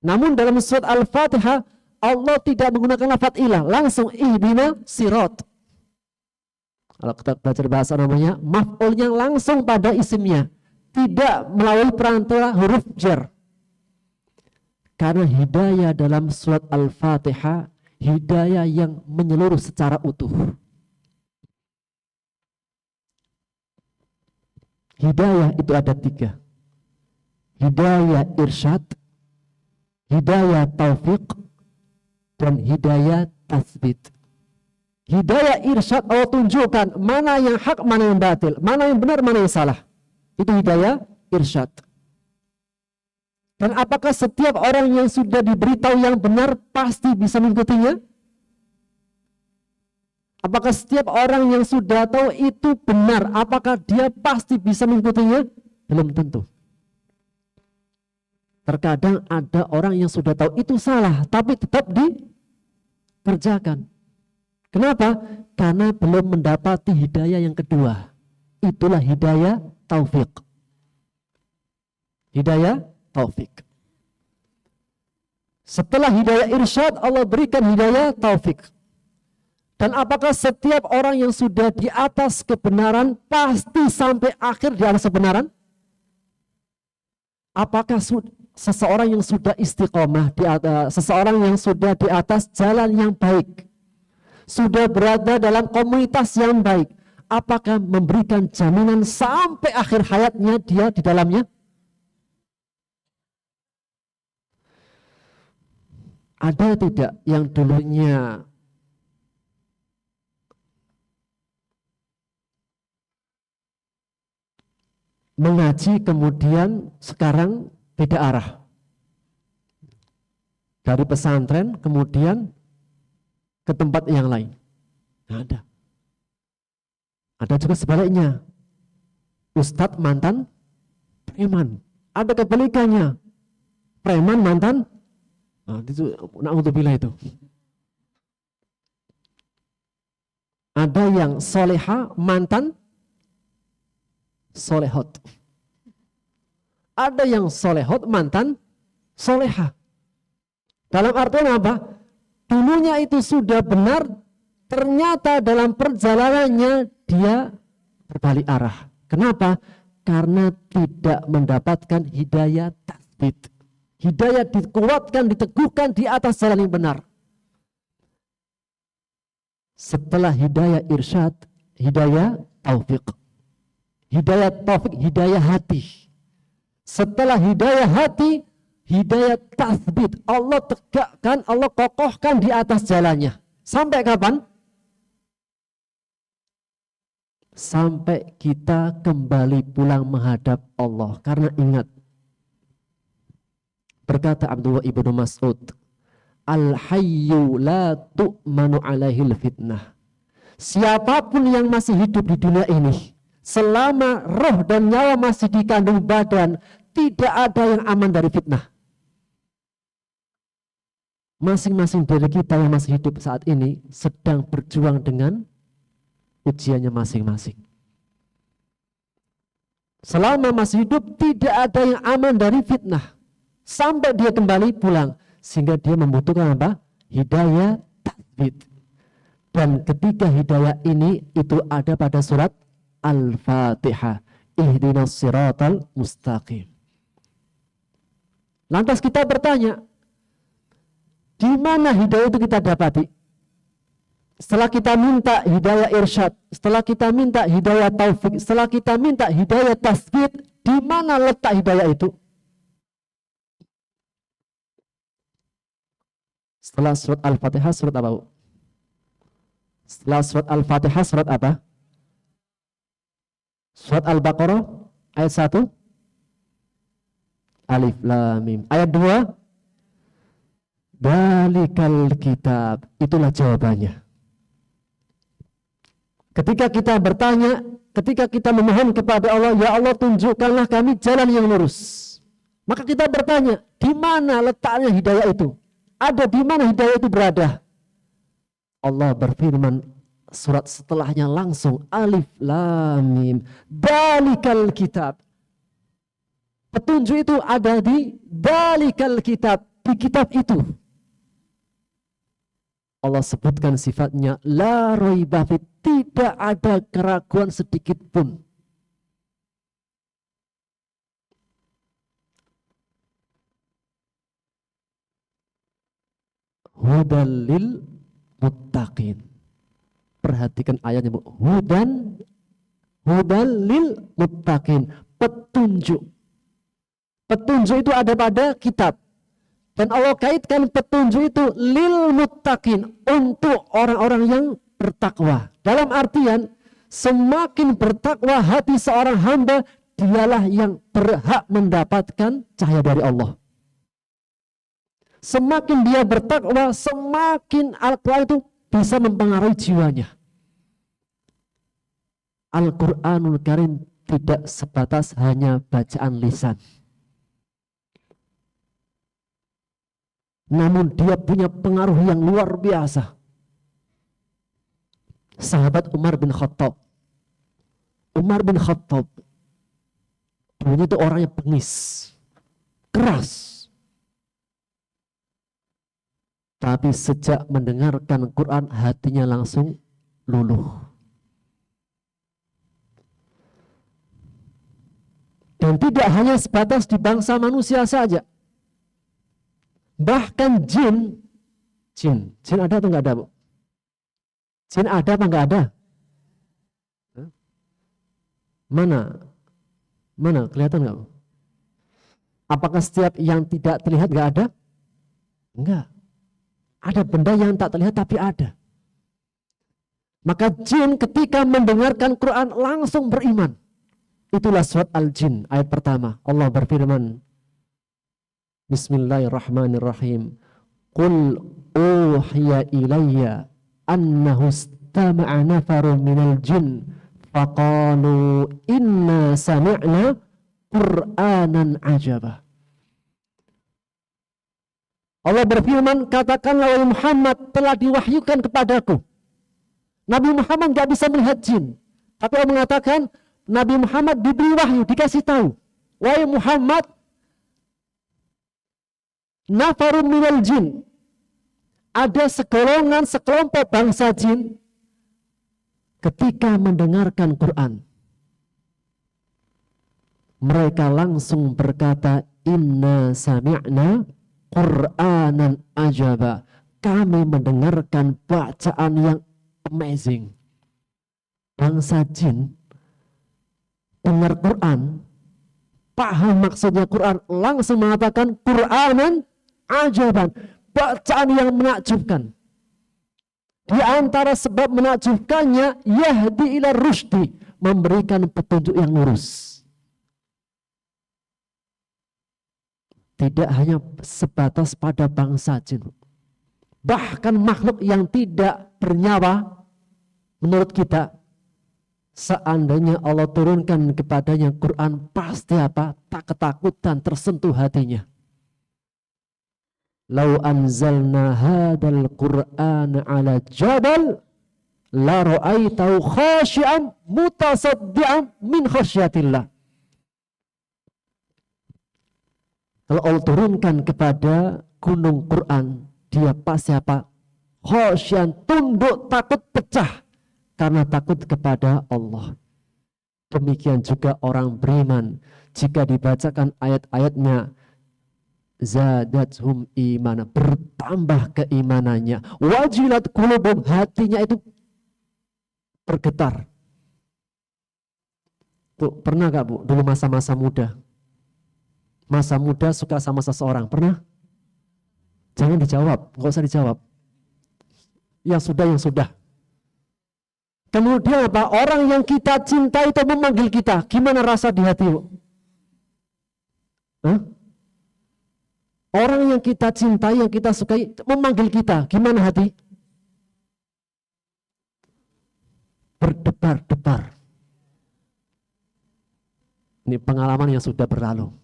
Namun dalam surat Al-Fatihah Allah tidak menggunakan lafadz ilah, langsung ihdina sirat. Kalau kita belajar bahasa namanya maf'ulnya langsung pada isimnya, tidak melalui perantara huruf jar. Karena hidayah dalam surat Al-Fatihah hidayah yang menyeluruh secara utuh. Hidayah itu ada 3. Hidayah irsyad, hidayah taufiq, dan hidayah tasbit. Hidayah irsyad Allah tunjukkan mana yang hak, mana yang batil, mana yang benar, mana yang salah. Itu hidayah irsyad. Dan apakah setiap orang yang sudah diberitahu yang benar pasti bisa mengikutinya? Apakah setiap orang yang sudah tahu itu benar, apakah dia pasti bisa mengikutinya? Belum tentu. Terkadang ada orang yang sudah tahu itu salah, tapi tetap dikerjakan. Kenapa? Karena belum mendapati hidayah yang kedua. Itulah hidayah taufik. Hidayah taufik. Setelah hidayah irsyad, Allah berikan hidayah taufik. Dan apakah setiap orang yang sudah di atas kebenaran pasti sampai akhir di atas kebenaran? Apakah seseorang yang sudah istiqomah di atas, seseorang yang sudah di atas jalan yang baik, sudah berada dalam komunitas yang baik, apakah memberikan jaminan sampai akhir hayatnya dia di dalamnya? Ada tidak yang dulunya mengaji kemudian sekarang beda arah? Dari pesantren kemudian ke tempat yang lain? Nggak ada. Ada juga sebaliknya. Ustadz mantan preman. Ada kebalikannya. Preman mantan, nah, itu na'udzubillah itu. Ada yang soleha mantan solehot. Ada yang solehot mantan soleha. Dalam artian apa? Dulunya itu sudah benar, ternyata dalam perjalanannya dia berbalik arah. Kenapa? Karena tidak mendapatkan hidayah tasbit. Hidayah dikuatkan, diteguhkan di atas jalan yang benar. Setelah hidayah irsyad, hidayah taufik. Hidayah taufik, hidayah hati. Setelah hidayah hati, hidayah tasbit. Allah tegakkan, Allah kokohkan di atas jalannya. Sampai kapan? Sampai kita kembali pulang menghadap Allah. Karena ingat, berkata Abdullah ibnu Mas'ud, Al-hayyu la tu'manu alaihil fitnah. Siapapun yang masih hidup di dunia ini, selama roh dan nyawa masih di kandung badan, tidak ada yang aman dari fitnah. Masing-masing dari kita yang masih hidup saat ini sedang berjuang dengan ujiannya masing-masing. Selama masih hidup tidak ada yang aman dari fitnah. Sampai dia kembali pulang. Sehingga dia membutuhkan apa? Hidayah tasbit. Dan ketiga hidayah ini itu ada pada surat Al-Fatihah. Ihdinas siratal mustaqim. Lantas kita bertanya, di mana hidayah itu kita dapati? Setelah kita minta hidayah irsyad, setelah kita minta hidayah taufik, setelah kita minta hidayah tasbit, di mana letak hidayah itu? Setelah surat Al-Fatihah surat apa? Setelah surat Al-Fatihah surat apa? Surat Al-Baqarah ayat 1. Alif Lam Mim. Ayat 2. Dalikal kitab. Itulah jawabannya. Ketika kita bertanya, ketika kita memohon kepada Allah, ya Allah tunjukkanlah kami jalan yang lurus. Maka kita bertanya, di mana letaknya hidayah itu? Ada di mana hidayah itu berada? Allah berfirman surat setelahnya langsung Alif Lam Mim. Dalikal kitab. Petunjuk itu ada di dalikal kitab, di kitab itu. Allah sebutkan sifatnya la raiba fi, tidak ada keraguan sedikit pun. Hudal lil muttaqin. Perhatikan ayatnya, Bu. Hudal lil muttaqin. Petunjuk. Petunjuk itu ada pada kitab. Dan Allah kaitkan petunjuk itu lil muttaqin, untuk orang-orang yang bertakwa. Dalam artian, semakin bertakwa hati seorang hamba, dialah yang berhak mendapatkan cahaya dari Allah. Semakin dia bertakwa, semakin Al-Quran itu bisa mempengaruhi jiwanya. Al-Quranul Karim tidak sebatas hanya bacaan lisan. Namun dia punya pengaruh yang luar biasa. Sahabat Umar bin Khattab. Umar bin Khattab dulunya itu orangnya bengis, keras. Tapi sejak mendengarkan Quran hatinya langsung luluh. Dan tidak hanya sebatas di bangsa manusia saja. Bahkan jin ada atau enggak ada, Bu? Jin ada apa enggak ada? Mana kelihatan enggak, Bu? Apakah setiap yang tidak terlihat enggak ada? Enggak. Ada benda yang tak terlihat tapi ada. Maka jin ketika mendengarkan Quran langsung beriman. Itulah surat Al-Jin ayat pertama. Allah berfirman, Bismillahirrahmanirrahim. Qul uhiya ilayya annahu istama'a nafarun minal jin faqalu inna sami'na Qur'anan ajaba. Allah berfirman, katakanlah wahai Muhammad, telah diwahyukan kepadaku. Nabi Muhammad gak bisa melihat jin. Tapi Allah mengatakan, Nabi Muhammad diberi wahyu, dikasih tahu. Wahai Muhammad, nafarun minal jin. Ada sekelompok bangsa jin ketika mendengarkan Quran. Mereka langsung berkata, inna sami'na Qur'anan ajaba. Kami mendengarkan bacaan yang amazing. Bangsa jin dengar Quran, paham maksudnya Quran, langsung mengatakan Qur'anan ajaban. Bacaan yang menakjubkan. Di antara sebab menakjubkannya, yahdi ila rusydi, memberikan petunjuk yang lurus. Tidak hanya sebatas pada bangsa jin. Bahkan makhluk yang tidak bernyawa, menurut kita, seandainya Allah turunkan kepadanya Quran, pasti apa? Tak ketakutan, tersentuh hatinya. Lau anzalna hadal Qur'an ala jabal la ra'aitahu khashi'an mutasaddian min khasyatillah. Kalau Allah turunkan kepada gunung Quran, dia pasti apa? Khasyan, tunduk, takut pecah karena takut kepada Allah. Demikian juga orang beriman, jika dibacakan ayat-ayatnya, zadathum imana, bertambah keimanannya. Wajilat qulubum, hatinya itu bergetar. Tuh, pernah gak, Bu, dulu masa-masa muda? Masa muda suka sama seseorang, pernah? Jangan dijawab, nggak usah dijawab. Yang sudah. Kemudian apa? Orang yang kita cintai itu memanggil kita, gimana rasa di hati? Orang yang kita cintai, yang kita sukai memanggil kita, gimana hati? Berdebar-debar. Ini pengalaman yang sudah berlalu.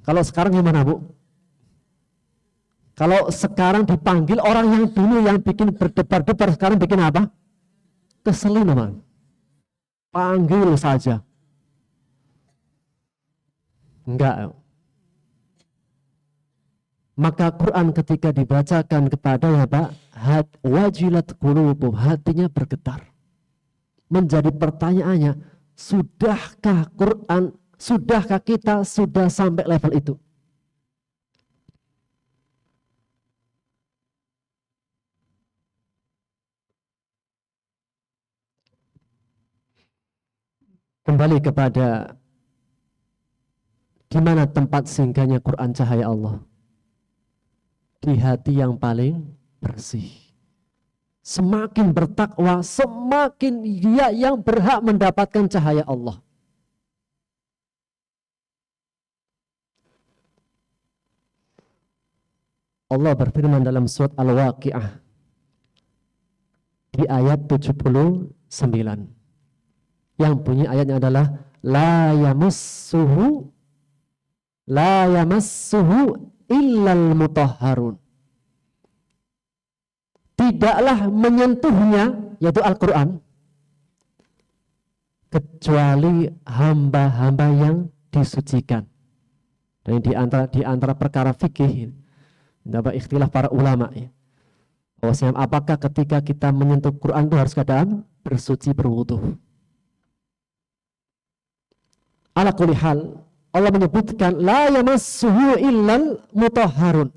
Kalau sekarang gimana, Bu? Kalau sekarang dipanggil orang yang dulu yang bikin berdebar-debar, sekarang bikin apa? Keselin, Bang. Panggil saja. Enggak. Maka Quran ketika dibacakan kepadanya, Pak, wajilat qulubuhum, hatinya bergetar. Menjadi pertanyaannya, sudahkah kita sudah sampai level itu? Kembali kepada di mana tempat singgahnya Quran cahaya Allah? Di hati yang paling bersih. Semakin bertakwa, semakin dia yang berhak mendapatkan cahaya Allah. Allah berfirman dalam surat Al-Waqi'ah di ayat 79. Yang bunyi ayatnya adalah la yamassuhu illal mutahharun. Tidaklah menyentuhnya, yaitu Al-Quran, kecuali hamba-hamba yang disucikan. Dan di antara perkara fikih, Dapat ikhtilaf para ulama ya. Bahwasanya apakah ketika kita menyentuh Quran itu harus keadaan bersuci berwudu. Ala kulli hal, Allah menyebutkan la yamassuhu illal mutahharun.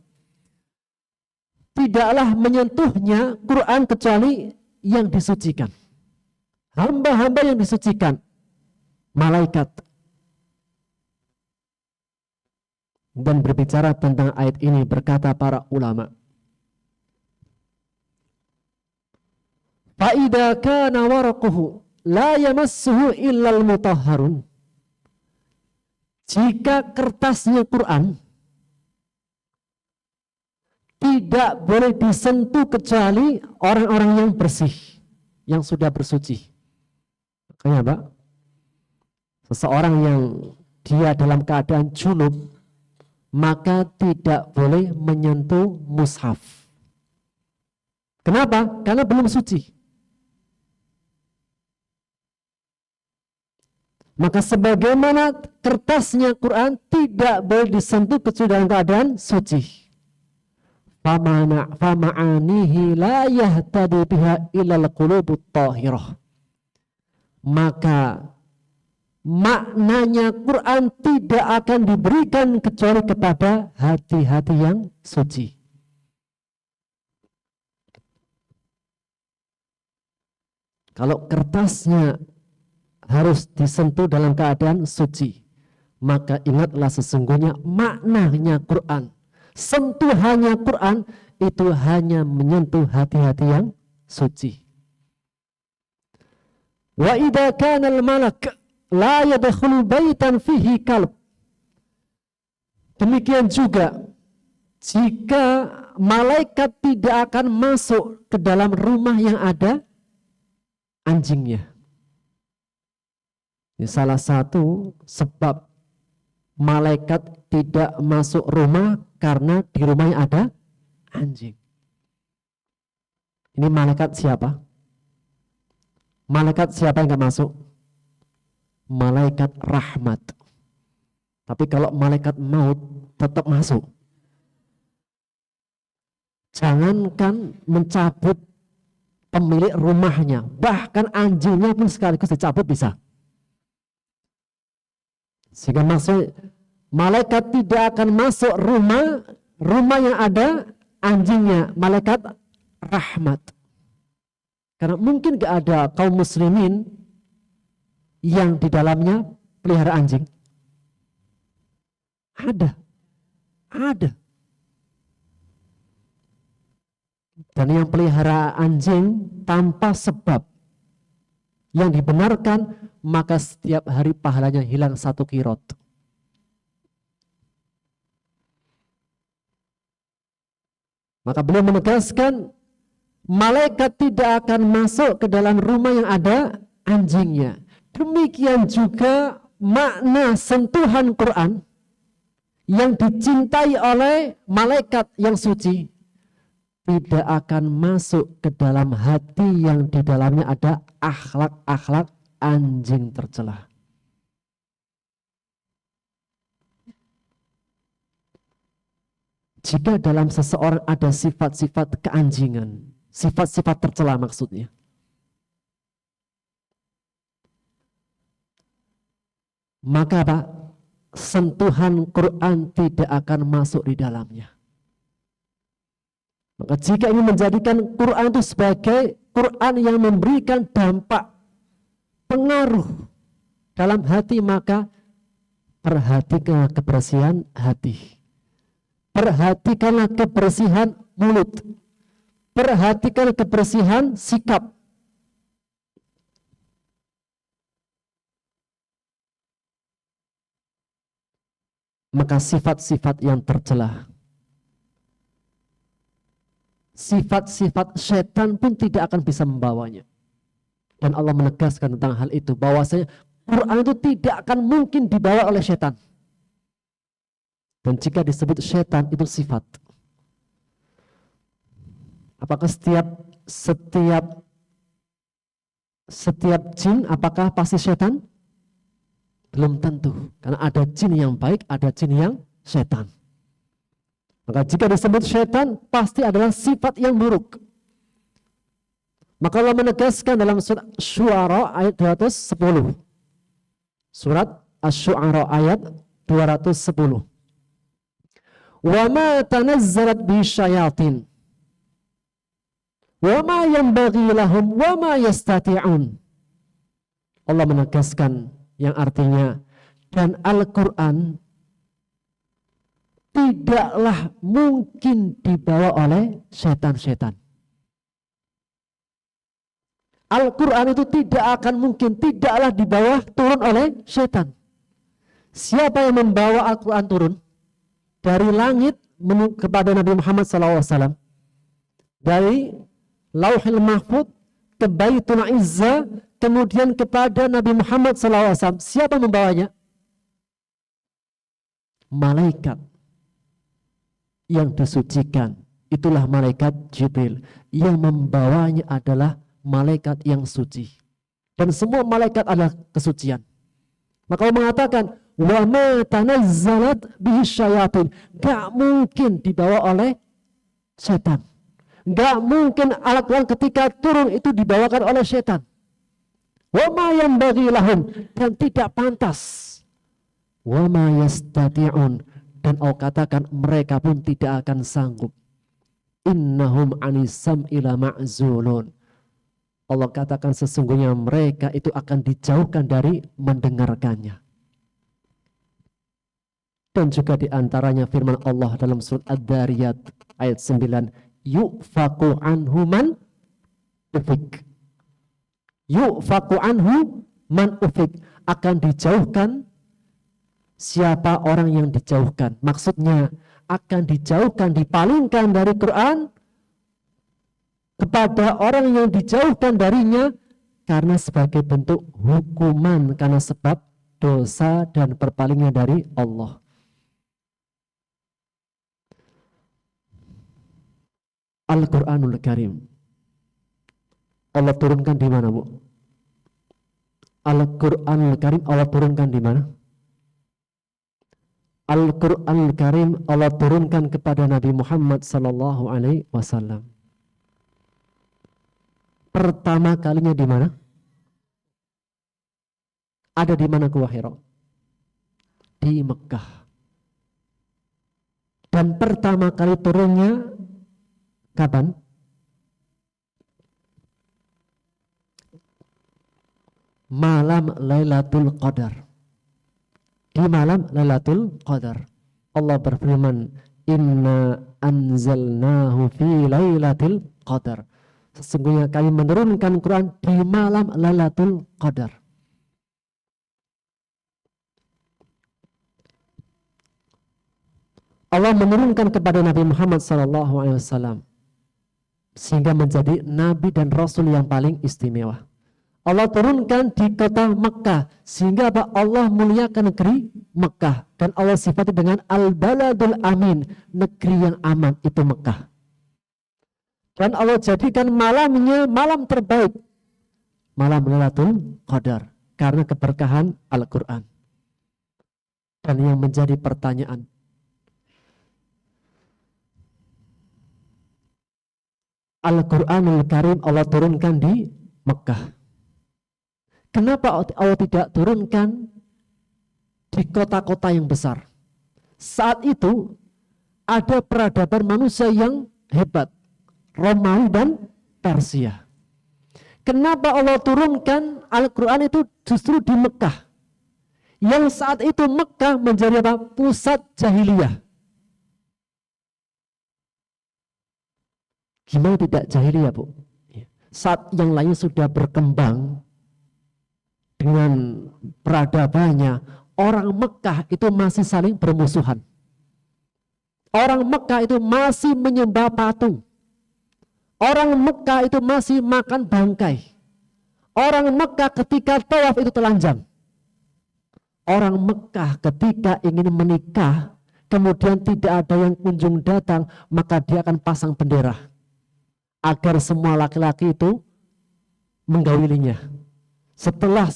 Tidaklah menyentuhnya Quran kecuali yang disucikan. Hamba-hamba yang disucikan, malaikat. Dan berbicara tentang ayat ini berkata para ulama, fa idza kana waraquhu la yamassuhu illal mutahharun. Jika kertasnya Quran tidak boleh disentuh kecuali orang-orang yang bersih, yang sudah bersuci. Makanya Pak, seseorang yang dia dalam keadaan junub, maka tidak boleh menyentuh mushaf. Kenapa? Karena belum suci. Maka sebagaimana kertasnya Quran tidak boleh disentuh kecuali dalam keadaan suci. Fama'anihi la yahtadi biha ilal qulubut tahirah. Maka maknanya Quran tidak akan diberikan kecuali kepada hati-hati yang suci. Kalau kertasnya harus disentuh dalam keadaan suci, maka ingatlah sesungguhnya maknanya Quran, sentuhannya Quran itu hanya menyentuh hati-hati yang suci. Wa idza kana al-malak la yadkhulu baitan fihi kalb. Demikian juga jika malaikat tidak akan masuk ke dalam rumah yang ada anjingnya. Ini salah satu sebab malaikat tidak masuk rumah karena di rumahnya ada anjing. Ini malaikat siapa? Malaikat siapa yang gak masuk? Malaikat rahmat. Tapi kalau malaikat maut tetap masuk. Jangankan mencabut pemilik rumahnya, bahkan anjingnya pun sekaligus dicabut bisa. Sehingga maksud malaikat tidak akan masuk rumah yang ada anjingnya, malaikat rahmat. Karena mungkin gak ada kaum muslimin yang di dalamnya pelihara anjing. Ada. Dan yang pelihara anjing tanpa sebab yang dibenarkan, maka setiap hari pahalanya hilang 1 qirot. Maka beliau menegaskan, malaikat tidak akan masuk ke dalam rumah yang ada anjingnya. Demikian juga makna sentuhan Quran yang dicintai oleh malaikat yang suci tidak akan masuk ke dalam hati yang di dalamnya ada akhlak-akhlak anjing tercela. Jika dalam seseorang ada sifat-sifat keanjingan, sifat-sifat tercela maksudnya, maka Pak, sentuhan Quran tidak akan masuk di dalamnya. Maka jika ini menjadikan Quran itu sebagai Quran yang memberikan dampak pengaruh dalam hati, maka perhatikan kebersihan hati, perhatikanlah kebersihan mulut, perhatikan kebersihan sikap. Maka sifat-sifat yang tercela, sifat-sifat setan pun tidak akan bisa membawanya. Dan Allah menegaskan tentang hal itu, bahwasanya Quran itu tidak akan mungkin dibawa oleh setan. Dan jika disebut setan itu sifat. Apakah setiap jin apakah pasti setan? Belum tentu. Karena ada jin yang baik, ada jin yang setan. Maka jika disebut syaitan, pasti adalah sifat yang buruk. Maka Allah menegaskan dalam surat Syu'ara ayat 210. Surat Asy-Syu'ara ayat 210. Wa ma tanazzalat bi syayatin wa ma yanbaghi lahum wa ma yastati'un. Allah menegaskan yang artinya, dan Al-Quran tidaklah mungkin dibawa oleh setan-setan. Al-Quran itu tidak akan mungkin, tidaklah dibawa turun oleh setan. Siapa yang membawa Al-Quran turun dari langit kepada Nabi Muhammad SAW, dari Lauhil Mahfud ke Baitul Izzah, kemudian kepada Nabi Muhammad SAW, siapa membawanya? Malaikat yang disucikan, itulah malaikat Jibril. Yang membawanya adalah malaikat yang suci, dan semua malaikat adalah kesucian. Maka Allah mengatakan, wa ma tanazzalat bihi syayatin, gak mungkin dibawa oleh setan. Gak mungkin Al-Quran ketika turun itu dibawakan oleh setan. Wa ma yanbaghi lahum, dan tidak pantas. Wa ma yastati'un, dan Allah katakan mereka pun tidak akan sanggup. Innahum anisam ila ma'zulun. Allah katakan sesungguhnya mereka itu akan dijauhkan dari mendengarkannya. Dan juga diantaranya firman Allah dalam surat Ad-Dariyat ayat 9, yu'faku anhu man ufik. Yu'faku anhu man ufik, akan dijauhkan siapa orang yang dijauhkan. Maksudnya akan dijauhkan, dipalingkan dari Quran kepada orang yang dijauhkan darinya karena sebagai bentuk hukuman, karena sebab dosa dan berpalingnya dari Allah. Al-Quranul Karim Allah turunkan di mana, Bu? Al-Quranul Karim Allah turunkan di mana? Al-Quranul Karim Allah turunkan kepada Nabi Muhammad sallallahu alaihi wasallam. Pertama kalinya di mana? Ada di mana Gua Hira? Di Mekah. Dan pertama kali turunnya kapan? Malam Lailatul Qadar. Di malam Lailatul Qadar Allah berfirman, inna anzalnahu fi Lailatul Qadar. Sesungguhnya kami menurunkan Quran di malam Lailatul Qadar. Allah menurunkan kepada Nabi Muhammad SAW sehingga menjadi Nabi dan Rasul yang paling istimewa. Allah turunkan di kota Mekah sehingga Allah muliakan negeri Mekah, dan Allah sifati dengan Al-Baladul Amin, negeri yang aman, itu Mekah. Dan Allah jadikan malamnya malam terbaik, malam Lailatul Qadar, karena keberkahan Al-Quran. Dan yang menjadi pertanyaan, Al-Quranul Karim Allah turunkan di Mekah. Kenapa Allah tidak turunkan di kota-kota yang besar? Saat itu ada peradaban manusia yang hebat, Romawi dan Persia. Kenapa Allah turunkan Al-Quran itu justru di Mekah? Yang saat itu Mekah menjadi apa? Pusat jahiliyah. Gimana tidak jahiliyah, Bu? Saat yang lain sudah berkembang dengan peradabannya, orang Mekah itu masih saling bermusuhan. Orang Mekah itu masih menyembah patung. Orang Mekah itu masih makan bangkai. Orang Mekah ketika tawaf itu telanjang. Orang Mekah ketika ingin menikah, kemudian tidak ada yang kunjung datang, maka dia akan pasang bendera agar semua laki-laki itu menggaulinya. Setelah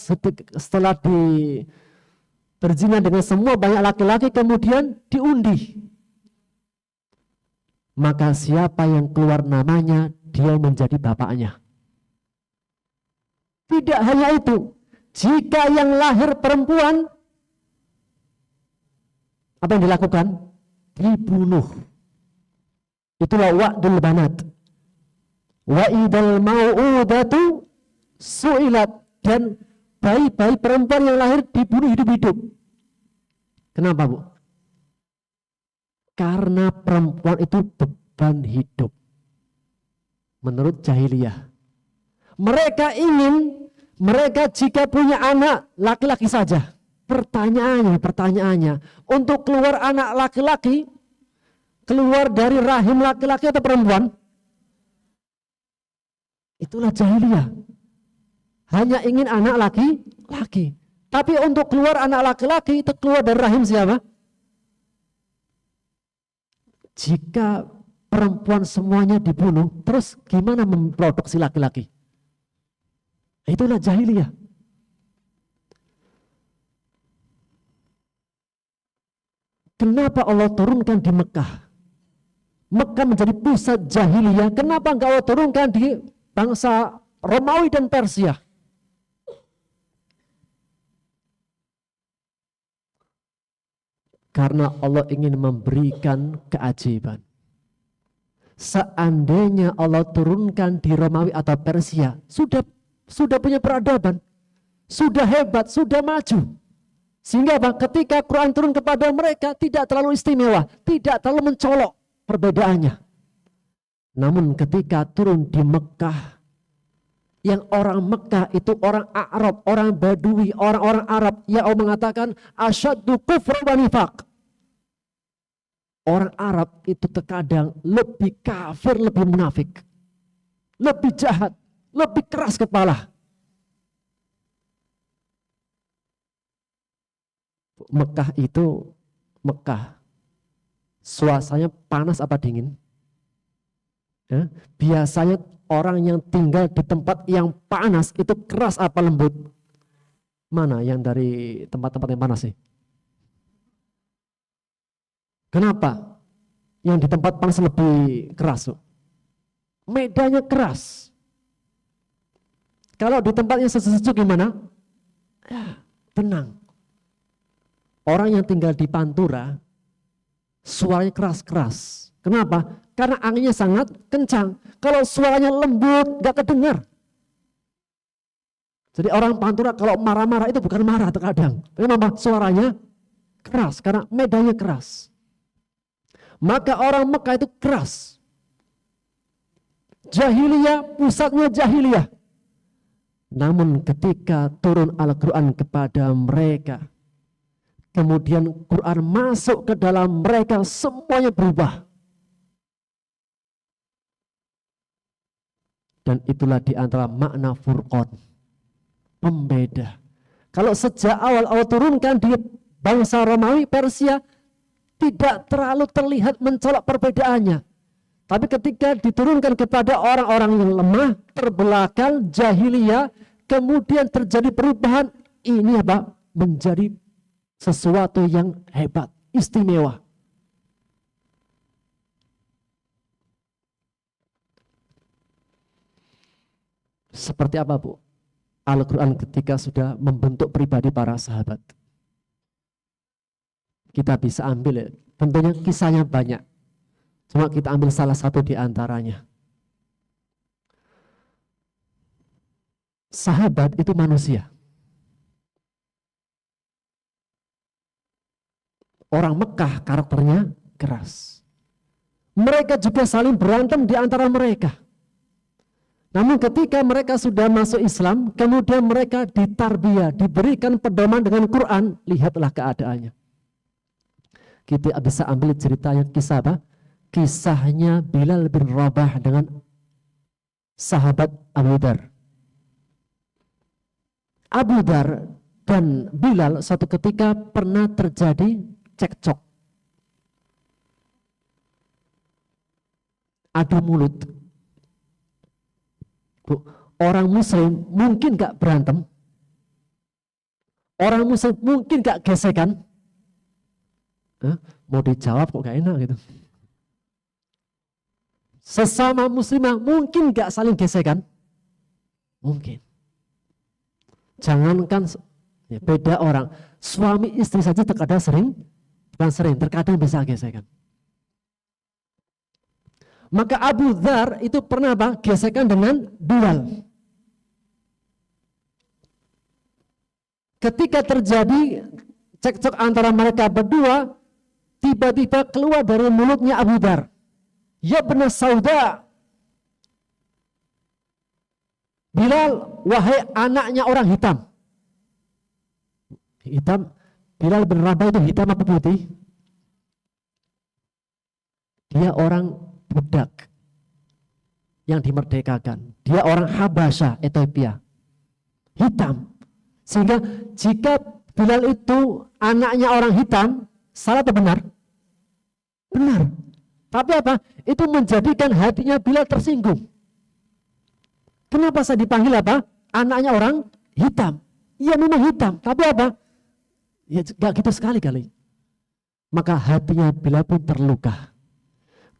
berzina dengan semua banyak laki-laki, kemudian diundi. maka siapa yang keluar namanya, dia menjadi bapaknya. Tidak hanya itu, jika yang lahir perempuan, apa yang dilakukan? Dibunuh. Itulah wa'dul banat. Wa idal mau'udatu su'ilat. Dan bayi-bayi perempuan yang lahir dibunuh hidup-hidup. Kenapa, Bu? Karena perempuan itu beban hidup. Menurut jahiliyah. Mereka jika punya anak laki-laki saja. Pertanyaannya, untuk keluar anak laki-laki, keluar dari rahim laki-laki atau perempuan? Itulah jahiliyah. Hanya ingin anak laki-laki. Tapi untuk keluar anak laki-laki, itu keluar dari rahim siapa? Jika perempuan semuanya dibunuh, terus gimana memproduksi laki-laki? Itulah jahiliyah. Kenapa Allah turunkan di Mekah? Mekah menjadi pusat jahiliyah. Kenapa enggak Allah turunkan di bangsa Romawi dan Persia? Karena Allah ingin memberikan keajaiban. Seandainya Allah turunkan di Romawi atau Persia, sudah punya peradaban, sudah hebat, sudah maju. Sehingga ketika Quran turun kepada mereka tidak terlalu istimewa, tidak terlalu mencolok perbedaannya. Namun ketika turun di Mekah, yang orang Mekah itu orang Arab, orang Badui, orang-orang Arab yang Allah mengatakan asyaddu kufra wa nifaq. Orang Arab itu terkadang lebih kafir, lebih munafik, lebih jahat, lebih keras kepala. Mekah suasananya panas apa dingin? Ya, biasanya orang yang tinggal di tempat yang panas itu keras apa lembut? Mana yang dari tempat-tempat yang panas sih? Kenapa? Yang di tempat panas lebih keras? Medannya keras. Kalau di tempat yang sejuk gimana? Ya, tenang. Orang yang tinggal di Pantura, suaranya keras-keras. Kenapa? Karena anginnya sangat kencang. Kalau suaranya lembut, gak kedengar. Jadi orang Pantura kalau marah-marah itu bukan marah terkadang. Kenapa? Suaranya keras, karena medannya keras. Maka orang Mekah itu keras. Jahiliyah, pusatnya jahiliyah. Namun ketika turun Al-Quran kepada mereka, kemudian Quran masuk ke dalam mereka, semuanya berubah. Dan itulah di antara makna furqan, pembeda. Kalau sejak awal Allah turunkan di bangsa Romawi, Persia, tidak terlalu terlihat mencolok perbedaannya. Tapi ketika diturunkan kepada orang-orang yang lemah, terbelakang, jahiliyah, kemudian terjadi perubahan, ini apa? Menjadi sesuatu yang hebat, istimewa. Seperti apa, Bu? Al-Quran ketika sudah membentuk pribadi para sahabat. Kita bisa ambil, ya. Tentunya kisahnya banyak. Cuma kita ambil salah satu di antaranya. Sahabat itu manusia. Orang Mekah karakternya keras. Mereka juga saling berantem di antara mereka. Namun ketika mereka sudah masuk Islam, kemudian mereka ditarbiyah, diberikan pedoman dengan Quran, lihatlah keadaannya. Kita bisa ambil ceritanya, kisah apa? Kisahnya Bilal bin Rabah dengan sahabat Abu Dar. Abu Dar dan Bilal suatu ketika pernah terjadi cekcok, adu mulut. Bu, orang muslim mungkin gak berantem, orang muslim mungkin gak gesekan. Mau dijawab kok gak enak gitu. Sesama muslimah mungkin gak saling gesekan? Mungkin. Jangankan beda orang, suami istri saja terkadang terkadang bisa gesekan. Maka Abu Dzar itu pernah gesekan dengan Bilal. Ketika terjadi cekcok antara mereka berdua, tiba-tiba keluar dari mulutnya Abu Dzar, "Ya ibna Sauda." Bilal, wahai anaknya orang hitam. Hitam, Bilal bin Rabah itu hitam apa putih? Dia orang budak yang dimerdekakan. Dia orang Habasyah, Ethiopia. Hitam. Sehingga jika Bilal itu anaknya orang hitam, salah atau benar? Benar. Tapi apa? Itu menjadikan hatinya Bilal tersinggung. Kenapa saya dipanggil apa? Anaknya orang hitam. Iya memang hitam, tapi apa? Ya gak gitu sekali kali. Maka hatinya Bilal pun terluka.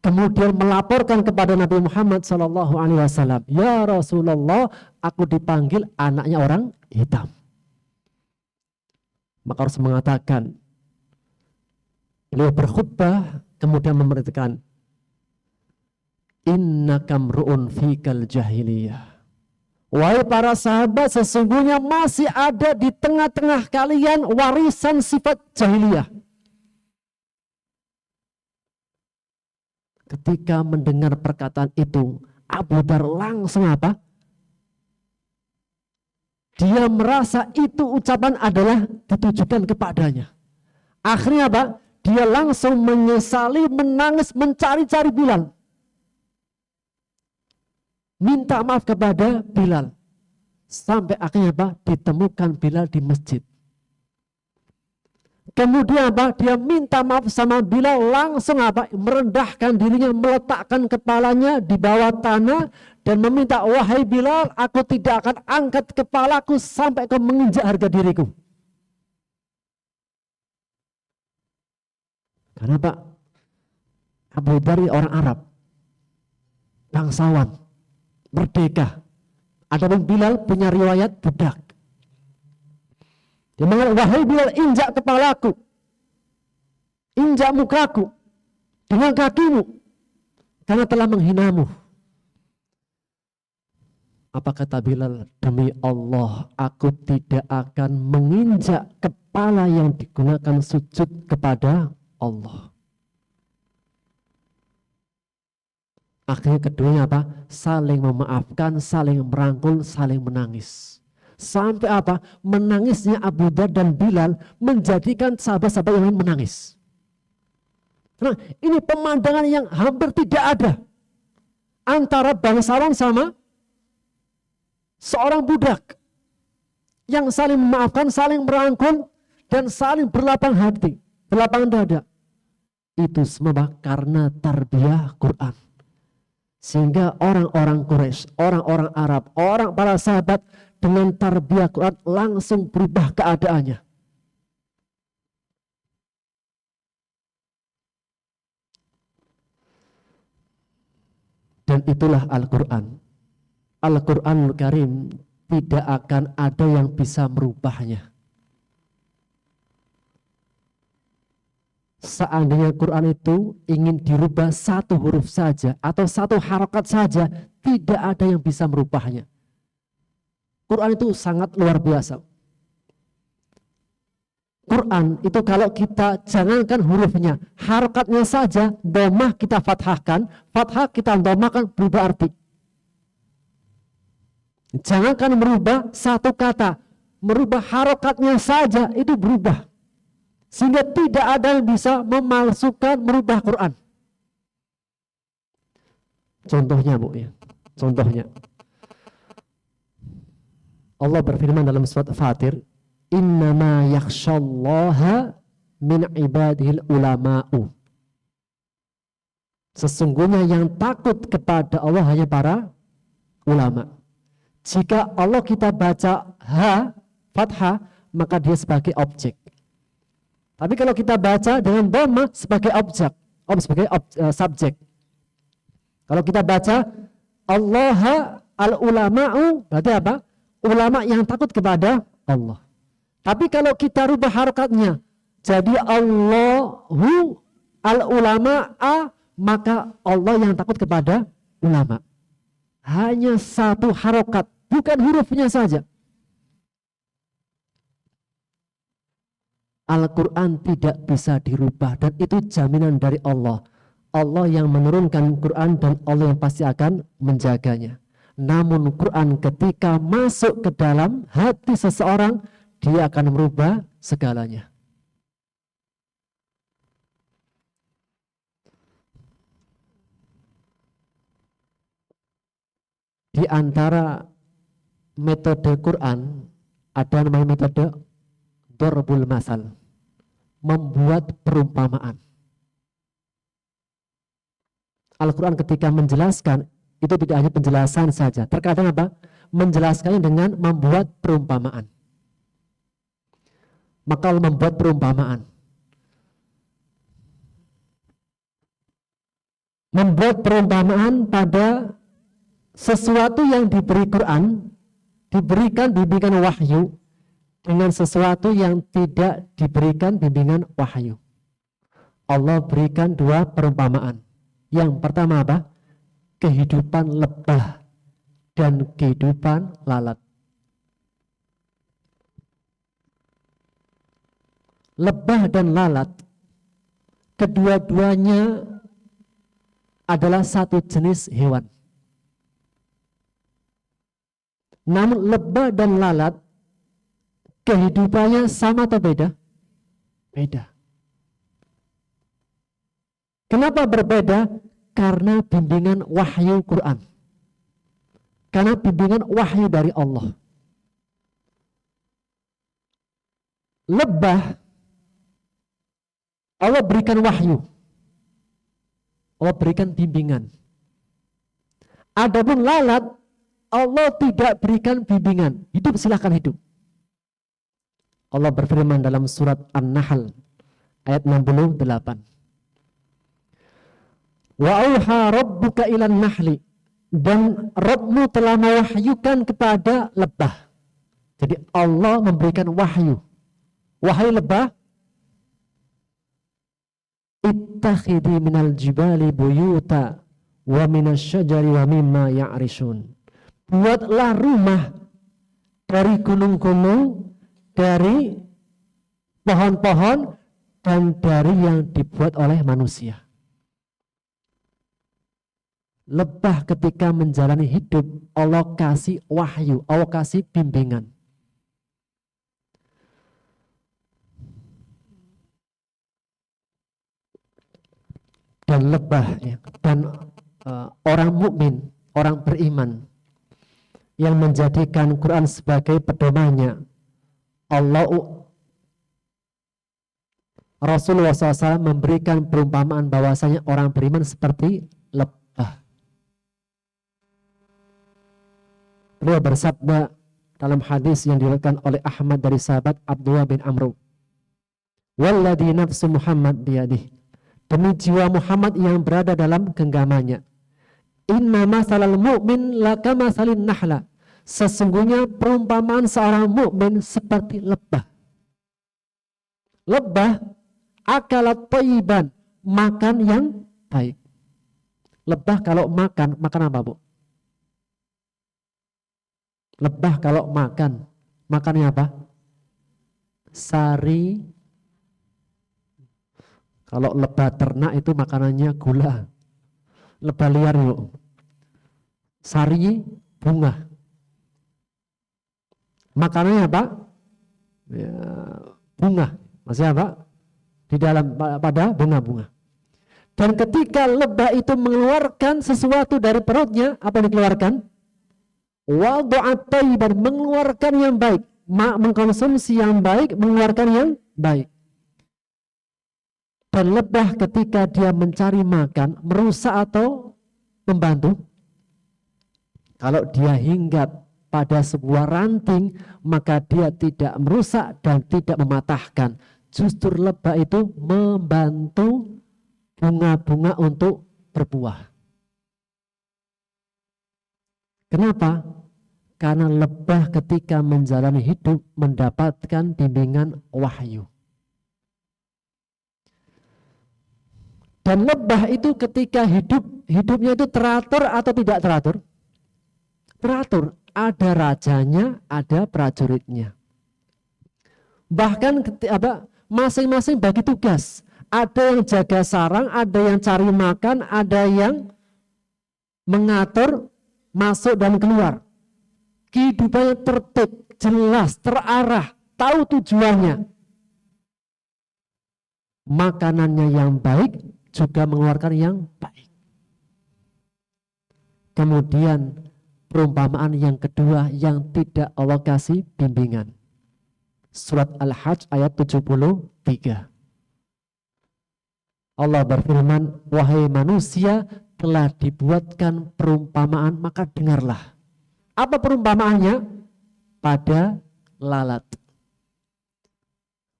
Kemudian melaporkan kepada Nabi Muhammad SAW, "Ya Rasulullah, aku dipanggil anaknya orang hitam." Maka harus mengatakan, beliau berkhutbah kemudian memerintahkan, "Innaka mru'un fikal jahiliyah." Wahai para sahabat, sesungguhnya masih ada di tengah-tengah kalian warisan sifat jahiliyah. Ketika mendengar perkataan itu, Abu Dzar langsung apa? Dia merasa itu ucapan adalah ditujukan kepadanya. Akhirnya apa? Dia langsung menyesali, menangis, mencari-cari Bilal. Minta maaf kepada Bilal. Sampai akhirnya apa? Ditemukan Bilal di masjid. Kemudian apa? Dia minta maaf sama Bilal, langsung apa? Merendahkan dirinya, meletakkan kepalanya di bawah tanah dan meminta, "Wahai Bilal, aku tidak akan angkat kepalaku sampai kau menginjak harga diriku." Karena Pak, Abu Dzar orang Arab, bangsawan, merdeka. Adapun Bilal punya riwayat budak. Dia mengatakan, "Wahai Bilal, injak kepalaku, injak mukaku dengan kakimu, karena telah menghinamu." Apa kata Bilal? "Demi Allah, aku tidak akan menginjak kepala yang digunakan sujud kepada Allah." Akhirnya keduanya apa? Saling memaafkan, saling merangkul, saling menangis. Sampai apa? Menangisnya Abu Dzar dan Bilal menjadikan sahabat-sahabat yang lain menangis. Nah, ini pemandangan yang hampir tidak ada antara bangsawan sama seorang budak yang saling memaafkan, saling merangkul, dan saling berlapang hati, berlapang dada. Itu semua karena tarbiyah Quran. Sehingga orang-orang Quraisy, orang-orang Arab, orang para sahabat dengan tarbiyah Quran langsung berubah keadaannya. Dan itulah Al-Quran. Al-Quranul Karim tidak akan ada yang bisa merubahnya. Seandainya Quran itu ingin dirubah satu huruf saja atau satu harokat saja, tidak ada yang bisa merubahnya. Quran itu sangat luar biasa. Quran itu kalau kita jangankan hurufnya, harokatnya saja, domah kita fathahkan, fathah kita domahkan, berubah arti. Jangankan merubah satu kata, merubah harokatnya saja itu berubah. Sehingga tidak ada yang bisa memalsukan, merubah Quran. Contohnya Bu ya, contohnya. Allah berfirman dalam surat Fatir, "Innama yakhshallaha min ibadihil ulama'u." Sesungguhnya yang takut kepada Allah hanya para ulama. Jika Allah kita baca ha, fathah, maka dia sebagai objek. Tapi kalau kita baca dengan dhamma sebagai subjek. Kalau kita baca Allah al-ulama'u, berarti apa? Ulama yang takut kepada Allah. Tapi kalau kita rubah harokatnya jadi Allahu al-ulama'a, maka Allah yang takut kepada ulama. Hanya satu harokat, bukan hurufnya saja. Al-Quran tidak bisa dirubah dan itu jaminan dari Allah. Allah yang menurunkan Quran dan Allah yang pasti akan menjaganya. Namun Quran ketika masuk ke dalam hati seseorang, dia akan merubah segalanya. Di antara metode Quran ada namanya metode Darbul Masal, membuat perumpamaan. Al-Quran ketika menjelaskan itu tidak hanya penjelasan saja, terkadang apa? Menjelaskannya dengan membuat perumpamaan. Maka Allah membuat perumpamaan. Membuat perumpamaan pada sesuatu yang diberi Quran, diberikan wahyu, dengan sesuatu yang tidak diberikan bimbingan wahyu. Allah berikan dua perumpamaan. Yang pertama apa? Kehidupan lebah dan kehidupan lalat. Lebah dan lalat, kedua-duanya adalah satu jenis hewan. Namun lebah dan lalat kehidupannya sama atau beda? Beda. Kenapa berbeda? Karena bimbingan wahyu Quran. Karena bimbingan wahyu dari Allah. Lebah, Allah berikan wahyu. Allah berikan bimbingan. Adapun lalat, Allah tidak berikan bimbingan. Hidup silahkan hidup. Allah berfirman dalam surat An-Nahl ayat 68. Wa auha rabbuka ilan nahli, dan Rabbmu telah mewahyukan kepada lebah. Jadi Allah memberikan wahyu. Wahai lebah, ittakhidhi minal jibali buyuta wa minas syajari wa mimma ya'rishun. Buatlah rumah dari gunung-gunung, dari pohon-pohon, dan dari yang dibuat oleh manusia. Lebah ketika menjalani hidup, Allah kasih wahyu, Allah kasih bimbingan. Dan lebah ya, dan orang mukmin, orang beriman yang menjadikan Quran sebagai pedomannya, Rasulullah SAW memberikan perumpamaan bahwasanya orang beriman seperti lebah. Beliau bersabda dalam hadis yang diriwayatkan oleh Ahmad dari sahabat Abdullah bin Amr, "Walladzi nafsu Muhammad biyadihi." Demi jiwa Muhammad yang berada dalam genggamannya. "Inna masalal mu'min laka masalin nahla." Sesungguhnya perumpamaan seorang mukmin seperti lebah. Lebah akalat thayyiban, makan yang baik. Lebah kalau makan apa, Bu? Lebah kalau makannya apa? Sari. Kalau lebah ternak itu makanannya gula. Lebah liar yuk. Sari, bunga. Makanannya apa? Ya, bunga. Maksudnya apa? Di dalam pada bunga-bunga. Dan ketika lebah itu mengeluarkan sesuatu dari perutnya, apa yang dikeluarkan? Wadu'at thayyiban, mengeluarkan yang baik, mengkonsumsi yang baik, mengeluarkan yang baik. Dan lebah ketika dia mencari makan, merusak atau membantu? Kalau dia hinggap pada sebuah ranting, maka dia tidak merusak dan tidak mematahkan. Justru lebah itu membantu bunga-bunga untuk berbuah. Kenapa? Karena lebah ketika menjalani hidup mendapatkan bimbingan wahyu. Dan lebah itu ketika hidupnya itu teratur atau tidak teratur? Teratur. Ada rajanya, ada prajuritnya. Bahkan masing-masing bagi tugas. Ada yang jaga sarang, ada yang cari makan, ada yang mengatur masuk dan keluar. Kehidupannya tertib, jelas, terarah, tahu tujuannya. Makanannya yang baik juga mengeluarkan yang baik. Kemudian perumpamaan yang kedua yang tidak Allah kasih bimbingan. Surat Al-Hajj ayat 73. Allah berfirman, wahai manusia, telah dibuatkan perumpamaan, maka dengarlah. Apa perumpamaannya? Pada lalat.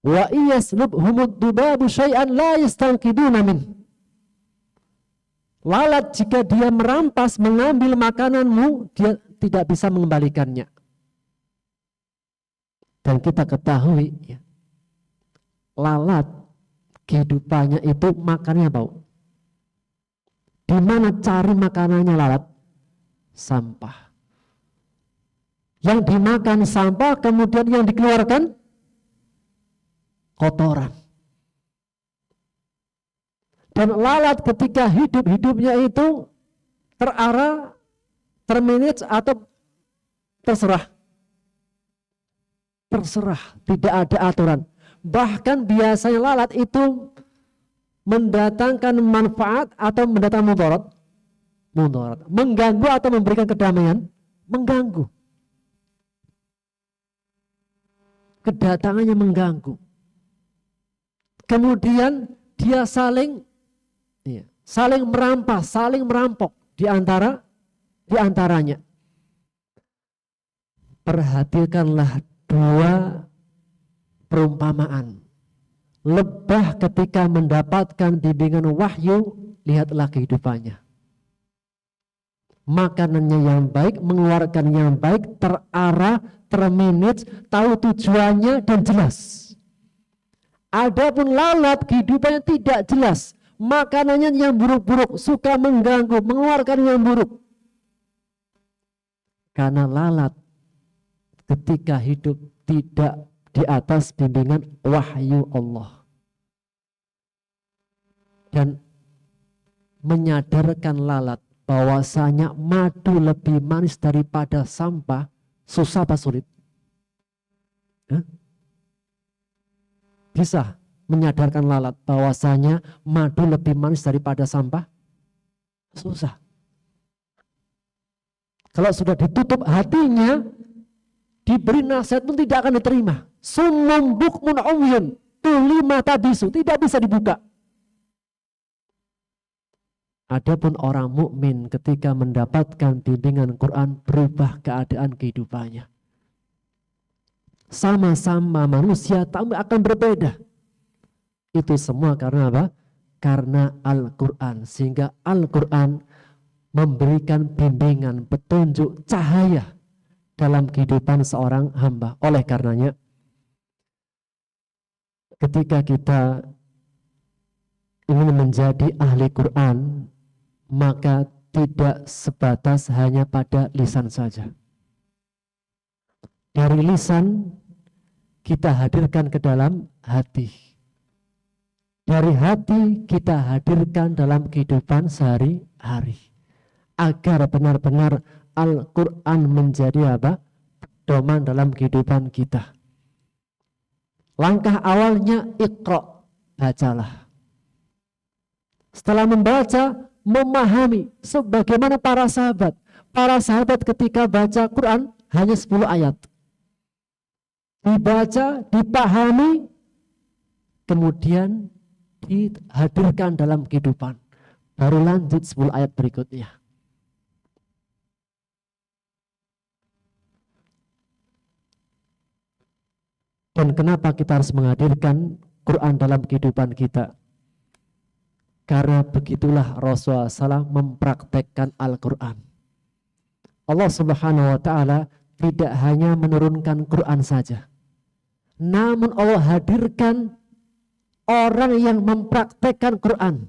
Wa iyaslubhumud dubabu syai'an la yastanqiduna min. Lalat jika dia merampas, mengambil makananmu, dia tidak bisa mengembalikannya. Dan kita ketahui, ya, lalat kehidupannya itu makannya bau. Di mana cari makanannya lalat? Sampah. Yang dimakan sampah, kemudian yang dikeluarkan kotoran. Dan lalat ketika hidupnya itu terarah, termanage atau terserah. Terserah, tidak ada aturan. Bahkan biasanya lalat itu mendatangkan manfaat atau mendatangkan mudarat. Mengganggu atau memberikan kedamaian? Mengganggu. Kedatangannya mengganggu. Kemudian dia saling merampas, saling merampok di antaranya. Perhatikanlah dua perumpamaan. Lebah ketika mendapatkan bimbingan wahyu, lihatlah kehidupannya. Makanannya yang baik, mengeluarkan yang baik, terarah, termanage, tahu tujuannya dan jelas. Adapun lalat kehidupannya tidak jelas. Makanannya yang buruk-buruk, suka mengganggu, mengeluarkan yang buruk. Karena lalat ketika hidup tidak di atas bimbingan wahyu Allah. Dan menyadarkan lalat bahwasanya madu lebih manis daripada sampah, susah apa sulit? Bisa menyadarkan lalat bahwasanya madu lebih manis daripada sampah? Susah. Kalau sudah ditutup hatinya, diberi nasihat pun tidak akan diterima. Summum bukmun umyun, tuli mata bisu, tidak bisa dibuka. Adapun orang mukmin ketika mendapatkan bimbingan Quran, berubah keadaan kehidupannya. Sama-sama manusia tapi akan berbeda. Itu semua karena apa? Karena Al-Quran. Sehingga Al-Quran memberikan bimbingan, petunjuk, cahaya dalam kehidupan seorang hamba. Oleh karenanya, ketika kita ingin menjadi ahli Quran, maka tidak sebatas hanya pada lisan saja. Dari lisan kita hadirkan ke dalam hati. Dari hati kita hadirkan dalam kehidupan sehari-hari. Agar benar-benar Al-Quran menjadi apa? Pedoman dalam kehidupan kita. Langkah awalnya iqra, bacalah. Setelah membaca, memahami sebagaimana para sahabat. Para sahabat ketika baca Quran hanya 10 ayat. Dibaca, dipahami, kemudian dihadirkan dalam kehidupan. Baru lanjut 10 ayat berikutnya. Dan kenapa kita harus menghadirkan Quran dalam kehidupan kita? Karena begitulah Rasulullah SAW mempraktekkan Al-Quran. Allah Subhanahu wa taala tidak hanya menurunkan Quran saja, namun Allah hadirkan orang yang mempraktekkan Quran,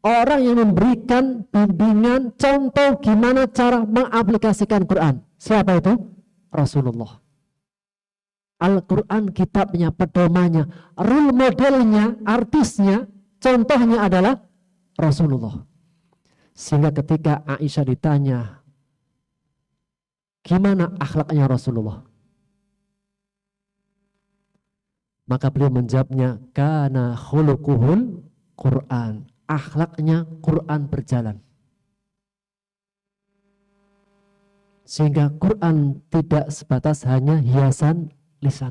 orang yang memberikan bimbingan, contoh gimana cara mengaplikasikan Quran. Siapa itu? Rasulullah. Al-Quran kitabnya, pedomannya, role modelnya, artisnya, contohnya adalah Rasulullah. Sehingga ketika Aisyah ditanya, gimana akhlaknya Rasulullah? Maka beliau menjawabnya, kana khuluquhul Quran. Akhlaknya Quran berjalan. Sehingga Quran tidak sebatas hanya hiasan lisan.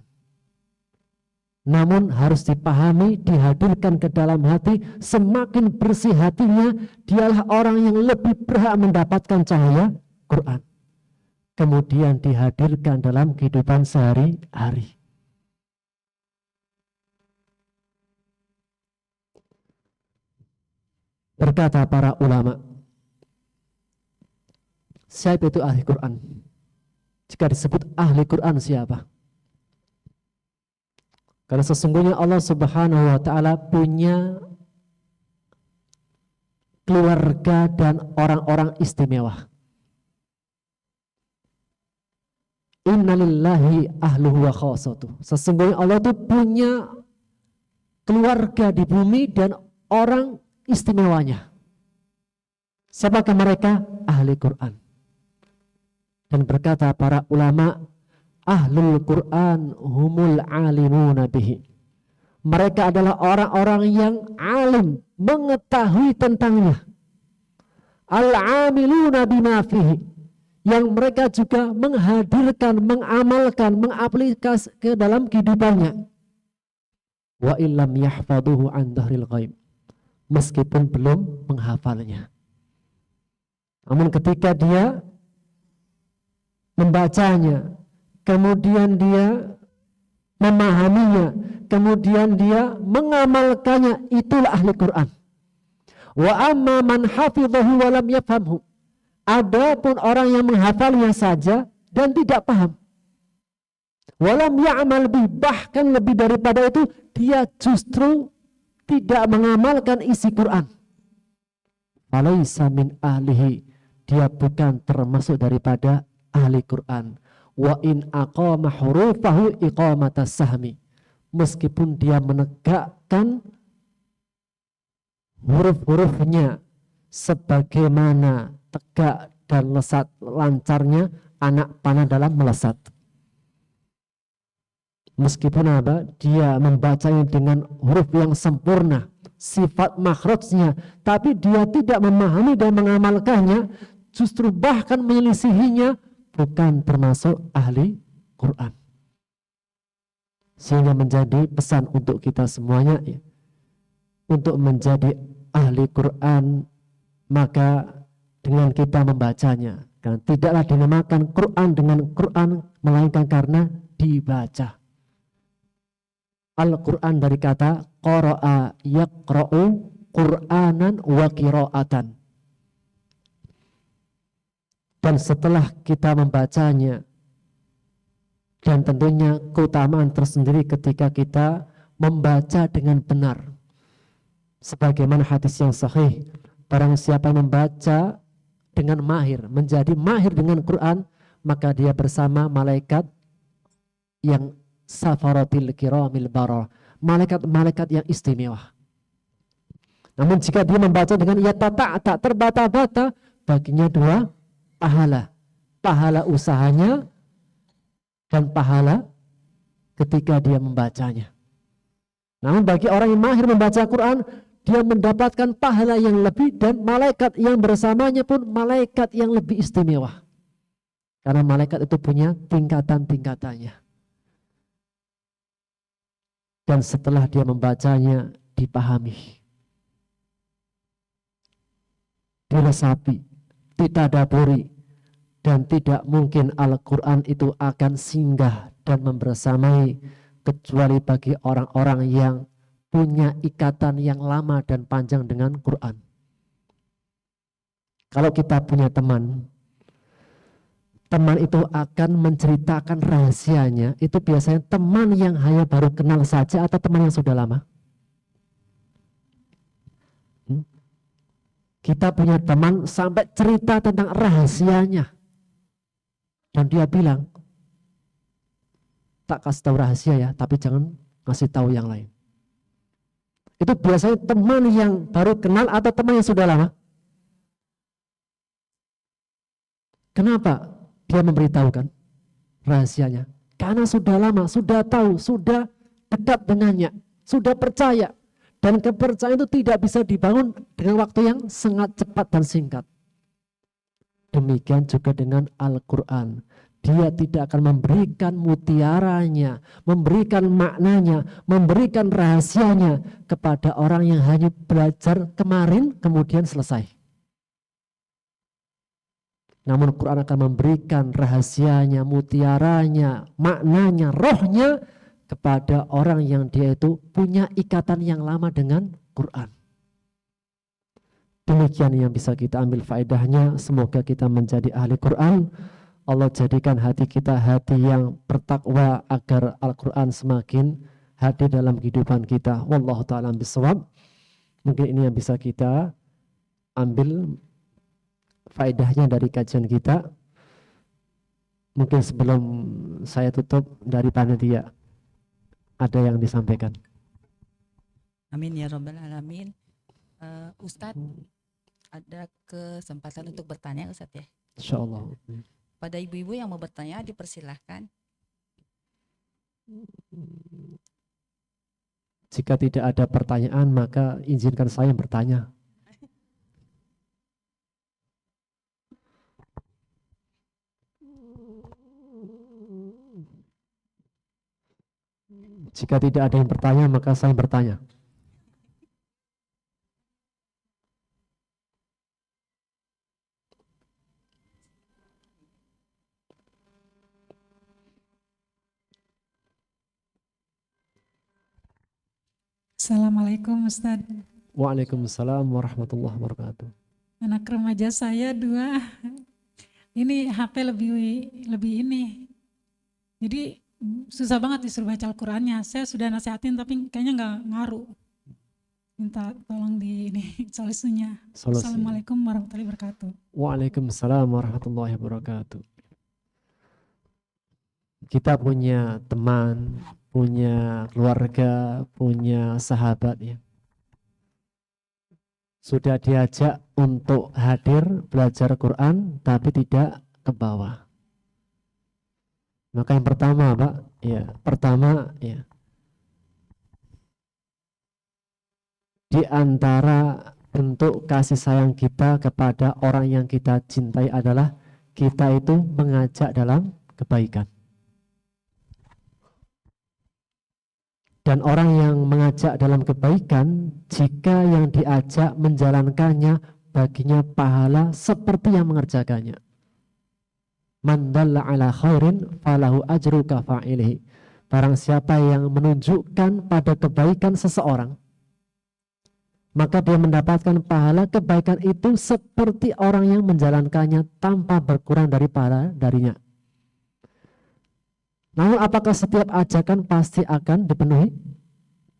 Namun harus dipahami, dihadirkan ke dalam hati. Semakin bersih hatinya, dialah orang yang lebih berhak mendapatkan cahaya Quran. Kemudian dihadirkan dalam kehidupan sehari-hari. Berkata para ulama, siapa itu ahli Quran? Jika disebut ahli Quran siapa? Karena sesungguhnya Allah Subhanahu wa taala punya keluarga dan orang-orang istimewa. Innalillahi ahluhu wa khasatuh. Sesungguhnya Allah itu punya keluarga di bumi dan orang istimewanya. Siapakah mereka? Ahli Quran. Dan berkata para ulama, ahlul Quran humul alimuna bihi. Mereka adalah orang-orang yang alim, mengetahui tentangnya. Al-amiluna bima fihi. Yang mereka juga menghadirkan, mengamalkan, mengaplikasi ke dalam kehidupannya. Wa illam yahfaduhu an dhahril ghaib. Meskipun belum menghafalnya. Namun ketika dia membacanya, kemudian dia memahaminya, kemudian dia mengamalkannya, itulah ahli Quran. Wa amma man hafidhahu wa lam yafhamhu. Adapun orang yang menghafalnya saja dan tidak paham, walam ya'mal bih, bahkan lebih daripada itu, dia justru tidak mengamalkan isi Quran. Alaysa min ahlihi, dia bukan termasuk daripada ahli Quran. Wa in aqama hurufahu iqamatas sahmi, meskipun dia menegakkan huruf-hurufnya sebagaimana tegak dan lesat lancarnya anak panah dalam melesat. Meskipun apa? Dia membacanya dengan huruf yang sempurna, sifat makhrajnya, tapi dia tidak memahami dan mengamalkannya, justru bahkan menyelisihinya, bukan termasuk ahli Quran. Sehingga menjadi pesan untuk kita semuanya, ya, untuk menjadi ahli Quran, maka dengan kita membacanya, kan tidaklah dinamakan Quran dengan Quran, melainkan karena dibaca. Al-Quran dari kata qara'a yaqra'u Qur'anan wa qira'atan. Dan setelah kita membacanya, dan tentunya keutamaan tersendiri ketika kita membaca dengan benar. Sebagaimana hadis yang sahih, barang siapa yang membaca dengan mahir, menjadi mahir dengan Quran, maka dia bersama malaikat yang safaratil kiramil bararah, malaikat-malaikat yang istimewa. Namun jika dia membaca dengan tak terbata-bata, baginya dua pahala. Pahala usahanya dan pahala ketika dia membacanya. Namun bagi orang yang mahir membaca Quran, dia mendapatkan pahala yang lebih, dan malaikat yang bersamanya pun malaikat yang lebih istimewa. Karena malaikat itu punya tingkatan-tingkatannya. Dan setelah dia membacanya, dipahami, diresapi, ditadaburi, dan tidak mungkin Al-Quran itu akan singgah dan membersamai kecuali bagi orang-orang yang punya ikatan yang lama dan panjang dengan Quran. Kalau kita punya teman teman itu akan menceritakan rahasianya, itu biasanya teman yang hanya baru kenal saja atau teman yang sudah lama? Kita punya teman sampai cerita tentang rahasianya. Dan dia bilang, tak kasih tahu rahasia ya, tapi jangan ngasih tahu yang lain. Itu biasanya teman yang baru kenal atau teman yang sudah lama? Kenapa dia memberitahukan rahasianya? Karena sudah lama, sudah tahu, sudah dekat dengannya, sudah percaya. Dan kepercayaan itu tidak bisa dibangun dengan waktu yang sangat cepat dan singkat. Demikian juga dengan Al-Quran. Dia tidak akan memberikan mutiaranya, memberikan maknanya, memberikan rahasianya kepada orang yang hanya belajar kemarin kemudian selesai. Namun Quran akan memberikan rahasianya, mutiaranya, maknanya, rohnya kepada orang yang dia itu punya ikatan yang lama dengan Quran. Demikian yang bisa kita ambil faedahnya. Semoga kita menjadi ahli Quran. Allah jadikan hati kita hati yang bertakwa agar Al-Quran semakin hadir dalam kehidupan kita. Wallahu ta'ala bisawab. Mungkin ini yang bisa kita ambil faedahnya dari kajian kita. Mungkin sebelum saya tutup dari panitia, ada yang disampaikan. Amin ya rabbal alamin. Ustadz, ada kesempatan untuk bertanya Ustadz ya? Insyaallah. Pada ibu-ibu yang mau bertanya dipersilahkan. Jika tidak ada pertanyaan maka izinkan saya bertanya. Jika tidak ada yang bertanya maka saya bertanya. Assalamualaikum Ustaz. Waalaikumsalam warahmatullahi wabarakatuh. Anak remaja saya 2. Ini HP lebih ini. Jadi susah banget disuruh baca Al-Qur'annya. Saya sudah nasihatin tapi kayaknya nggak ngaruh. Minta tolong di ini solusinya. Assalamualaikum warahmatullahi wabarakatuh. Waalaikumsalam warahmatullahi wabarakatuh. Kita punya teman, punya keluarga, punya sahabat ya. Sudah diajak untuk hadir belajar Quran tapi tidak ke bawah. Maka yang pertama Pak, di antara bentuk kasih sayang kita kepada orang yang kita cintai adalah kita itu mengajak dalam kebaikan. Dan orang yang mengajak dalam kebaikan, jika yang diajak menjalankannya, baginya pahala seperti yang mengerjakannya. Man dalla ala khairin falahu ajru kafa'ilihi. Barang siapa yang menunjukkan pada kebaikan seseorang, maka dia mendapatkan pahala kebaikan itu seperti orang yang menjalankannya tanpa berkurang dari pahala darinya. Namun apakah setiap ajakan pasti akan dipenuhi?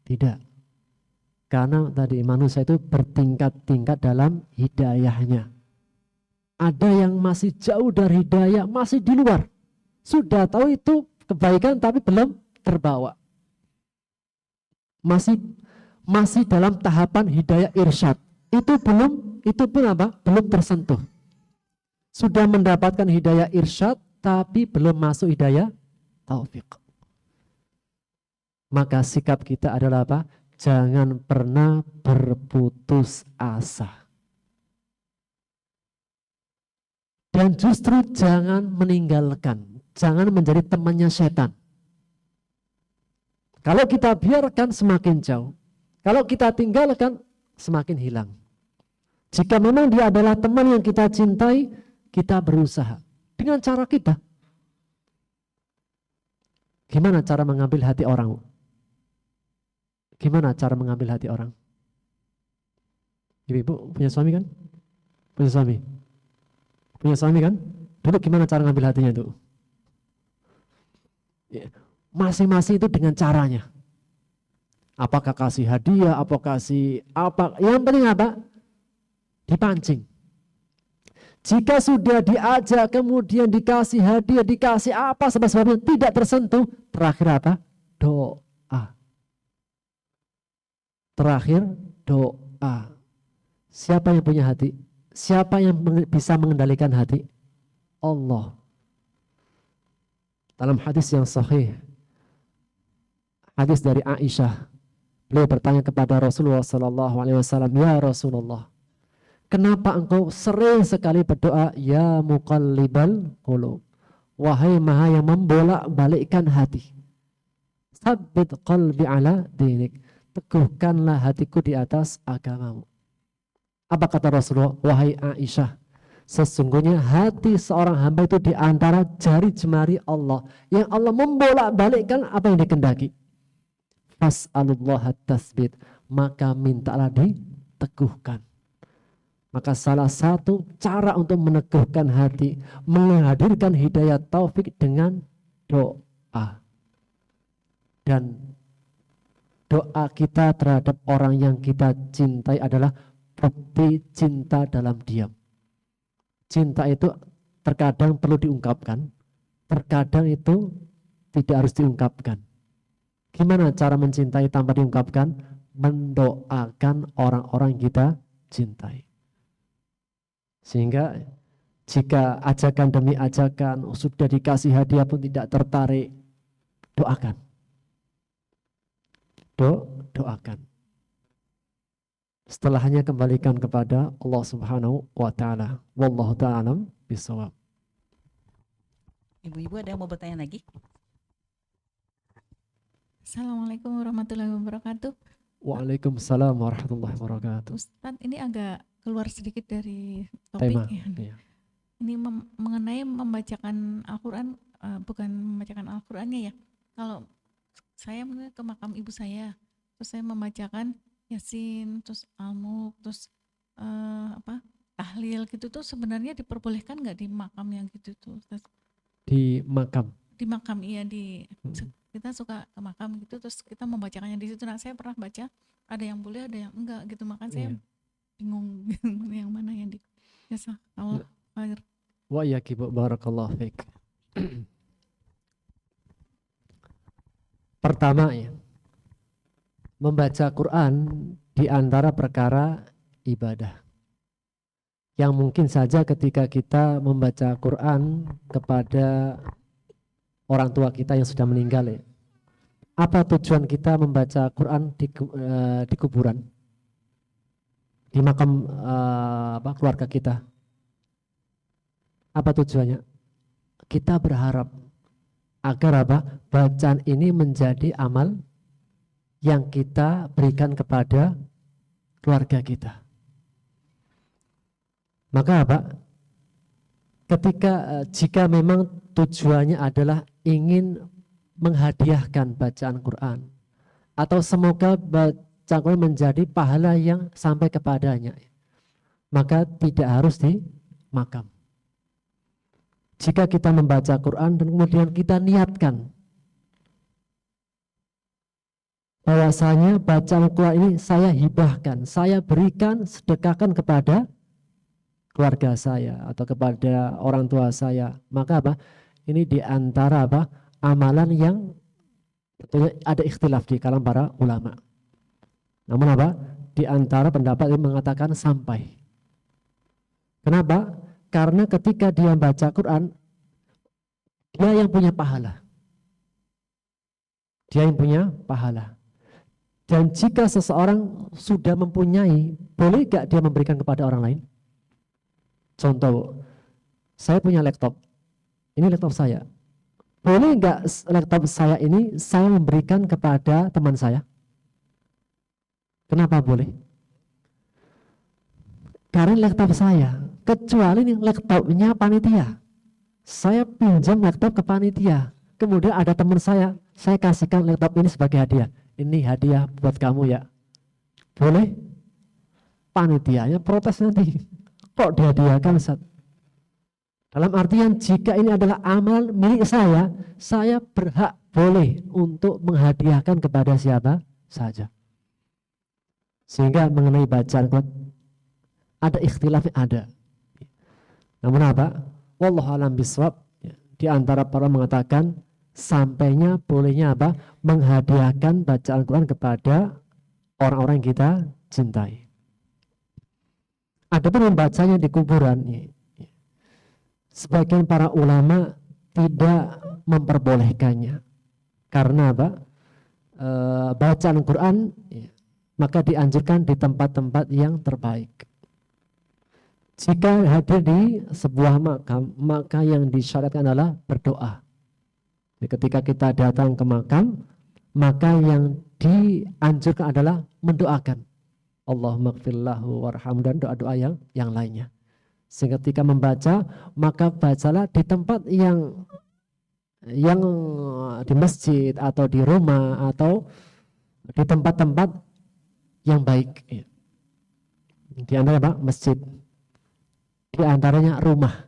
Tidak. Karena tadi manusia itu bertingkat-tingkat dalam hidayahnya. Ada yang masih jauh dari hidayah, masih di luar. Sudah tahu itu kebaikan tapi belum terbawa. Masih dalam tahapan hidayah irsyad. Itu pun apa? Belum tersentuh. Sudah mendapatkan hidayah irsyad tapi belum masuk hidayah taufik. Maka sikap kita adalah apa? Jangan pernah berputus asa. Dan justru jangan meninggalkan. Jangan menjadi temannya setan. Kalau kita biarkan semakin jauh. Kalau kita tinggalkan semakin hilang. Jika memang dia adalah teman yang kita cintai, kita berusaha dengan cara kita. Gimana cara mengambil hati orang? Gimana cara mengambil hati orang? Ibu punya suami kan? Punya suami? Punya suami kan? Dulu gimana cara ngambil hatinya itu? Ya, masing-masing itu dengan caranya. Apakah kasih hadiah, apakah kasih apa? Yang penting apa? Dipancing. Jika sudah diajak, kemudian dikasih hadiah, dikasih apa sebab-sebabnya tidak tersentuh, terakhir apa? Doa. Terakhir doa. Siapa yang punya hati? Siapa yang bisa mengendalikan hati? Allah. Dalam hadis yang sahih, hadis dari Aisyah, beliau bertanya kepada Rasulullah SAW, ya Rasulullah, kenapa engkau sering sekali berdoa, ya muqallibal qulub, wahai maha yang membolak-balikkan hati, tsabbit qalbi ala dinik, teguhkanlah hatiku di atas agamamu. Apa kata Rasulullah? Wahai Aisyah, sesungguhnya hati seorang hamba itu di antara jari jemari Allah, yang Allah membolak-balikkan apa yang dikehendaki. Fas'alullah tasbit, maka mintalah diteguhkan. Maka salah satu cara untuk meneguhkan hati, menghadirkan hidayah taufik dengan doa. Dan doa kita terhadap orang yang kita cintai adalah bukti cinta dalam diam. Cinta itu terkadang perlu diungkapkan, terkadang itu tidak harus diungkapkan. Gimana cara mencintai tanpa diungkapkan? Mendoakan orang-orang yang kita cintai. Sehingga jika ajakan demi ajakan, sudah dikasih hadiah pun tidak tertarik, doakan. Doakan. Setelahnya kembalikan kepada Allah Subhanahu wa Ta'ala. Wallahu ta'ala bisawab. Ibu-ibu ada yang mau bertanya lagi? Assalamualaikum warahmatullahi wabarakatuh. Waalaikumsalam warahmatullahi wabarakatuh. Ustadz, ini agak keluar sedikit dari Tema. topik ya. Iya. Ini mengenai membacakan Al-Quran, bukan membacakan Al-Qurannya ya. Kalau saya ke makam ibu saya, terus saya membacakan Yasin, terus Al-Mulk, terus tahlil gitu tuh sebenarnya diperbolehkan nggak di makam yang gitu tuh? Di makam. Di makam, iya, kita suka ke makam gitu, terus kita membacakannya di situ. Nah, saya pernah baca ada yang boleh, ada yang enggak gitu, makanya saya bingung yang mana yang di Allah khair. Wa iyaki barakallahu fiik. Pertama ya, membaca Quran di antara perkara ibadah yang mungkin saja ketika kita membaca Quran kepada orang tua kita yang sudah meninggal ya. Apa tujuan kita membaca Quran di kuburan? Di makam keluarga kita? Apa tujuannya? Kita berharap agar bacaan ini menjadi amal yang kita berikan kepada keluarga kita. Maka jika memang tujuannya adalah ingin menghadiahkan bacaan Quran, atau semoga bacaan Quran menjadi pahala yang sampai kepadanya, maka tidak harus di makam. Jika kita membaca Quran dan kemudian kita niatkan bahwasanya bacaan Quran ini saya hibahkan, saya berikan, sedekahkan kepada keluarga saya atau kepada orang tua saya, maka ini diantara amalan yang tentunya ada ikhtilaf di kalangan para ulama. Namun diantara pendapat yang mengatakan sampai. Kenapa? Karena ketika dia baca Quran, dia yang punya pahala. Dia yang punya pahala. Dan jika seseorang sudah mempunyai, boleh gak dia memberikan kepada orang lain? Contoh, saya punya laptop. Ini laptop saya. Boleh gak laptop saya ini saya memberikan kepada teman saya? Kenapa boleh? Karena laptop saya. Kecuali ini laptopnya panitia. Saya pinjam laptop ke panitia. Kemudian ada teman saya kasihkan laptop ini sebagai hadiah. Ini hadiah buat kamu ya. Boleh? Panitianya protes nanti. Kok dihadiahkan, Ustaz? Dalam artian jika ini adalah amal milik saya berhak boleh untuk menghadiahkan kepada siapa saja. Sehingga mengenai bacaan Quran ada ikhtilafnya, ada. Namun apa? Wallahu a'lam bishawab. Di antara para mengatakan sampainya bolehnya apa? Menghadiahkan bacaan Quran kepada orang-orang yang kita cintai. Adapun membacanya di kuburan, sebagian para ulama tidak memperbolehkannya. Karena apa? Bacaan Quran maka dianjurkan di tempat-tempat yang terbaik. Jika hadir di sebuah makam, maka yang disyariatkan adalah berdoa. Jadi ketika kita datang ke makam, maka yang dianjurkan adalah mendoakan. Allahumma gfirlahu warhamhu, dan doa-doa yang lainnya. Sehingga ketika membaca, maka bacalah di tempat yang di masjid atau di rumah atau di tempat-tempat yang baik. Di antara apa? Masjid. Di antaranya rumah.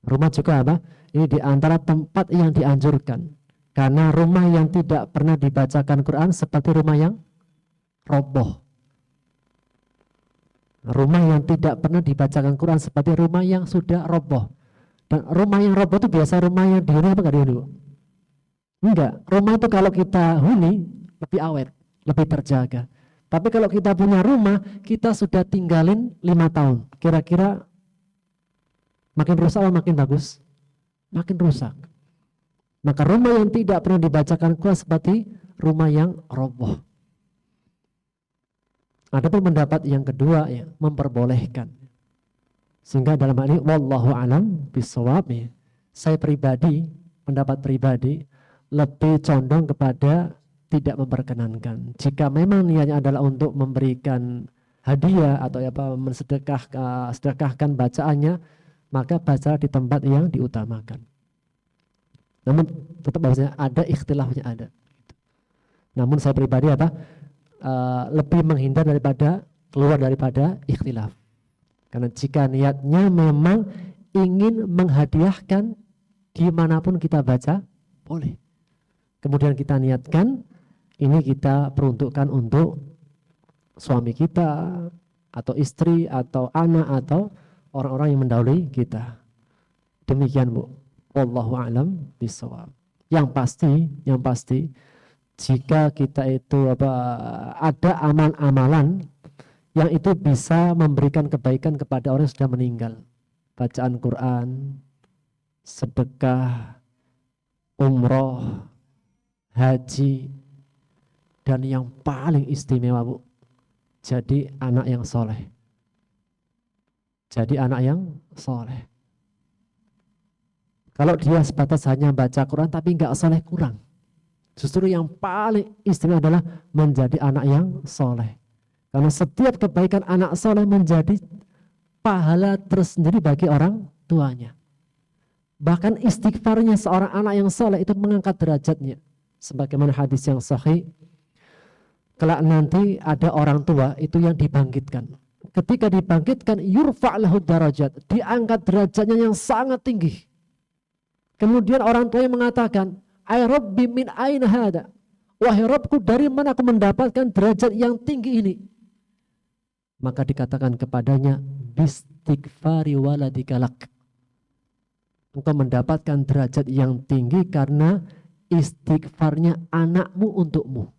Rumah juga apa? Ini di antara tempat yang dianjurkan. Karena rumah yang tidak pernah dibacakan Quran seperti rumah yang roboh. Rumah yang tidak pernah dibacakan Quran seperti rumah yang sudah roboh. Dan rumah yang roboh itu biasa rumah yang dihuni apa enggak dihuni? Enggak. Rumah itu kalau kita huni lebih awet, lebih terjaga. Tapi kalau kita punya rumah, kita sudah tinggalin 5 tahun. Kira-kira makin rusak atau makin bagus? Makin rusak. Maka rumah yang tidak pernah dibacakan Quran seperti rumah yang roboh. Adapun pendapat yang kedua memperbolehkan. Sehingga dalam hal ini wallahu alam bishawab, saya pribadi, pendapat pribadi lebih condong kepada tidak memperkenankan. Jika memang niatnya adalah untuk memberikan hadiah atau sedekahkan bacaannya, maka baca di tempat yang diutamakan. Namun tetap bahwasanya ada ikhtilafnya, ada. Namun saya pribadi lebih menghindar keluar daripada ikhtilaf. Karena jika niatnya memang ingin menghadiahkan dimanapun kita baca, boleh. Kemudian kita niatkan ini kita peruntukkan untuk suami kita atau istri atau anak atau orang-orang yang mendahului kita. Demikian Bu. Wallahu a'lam bishawab. Yang pasti jika kita itu ada amal-amalan yang itu bisa memberikan kebaikan kepada orang yang sudah meninggal. Bacaan Quran, sedekah, umroh, haji, dan yang paling istimewa Bu, jadi anak yang soleh. Jadi anak yang soleh. Kalau dia sebatas hanya baca Quran tapi enggak soleh, kurang. Justru yang paling istimewa adalah menjadi anak yang soleh. Karena setiap kebaikan anak soleh menjadi pahala tersendiri bagi orang tuanya. Bahkan istighfarnya seorang anak yang soleh itu mengangkat derajatnya. Sebagaimana hadis yang sahih, kelak nanti ada orang tua itu yang dibangkitkan. Ketika dibangkitkan, yurfa' lahu darajat, diangkat derajatnya yang sangat tinggi. Kemudian orang tuanya mengatakan, ay rabbi min aina hada, wahai Rabbku, dari mana aku mendapatkan derajat yang tinggi ini? Maka dikatakan kepadanya, bistighfari waladikalak, engkau mendapatkan derajat yang tinggi karena istighfarnya anakmu untukmu.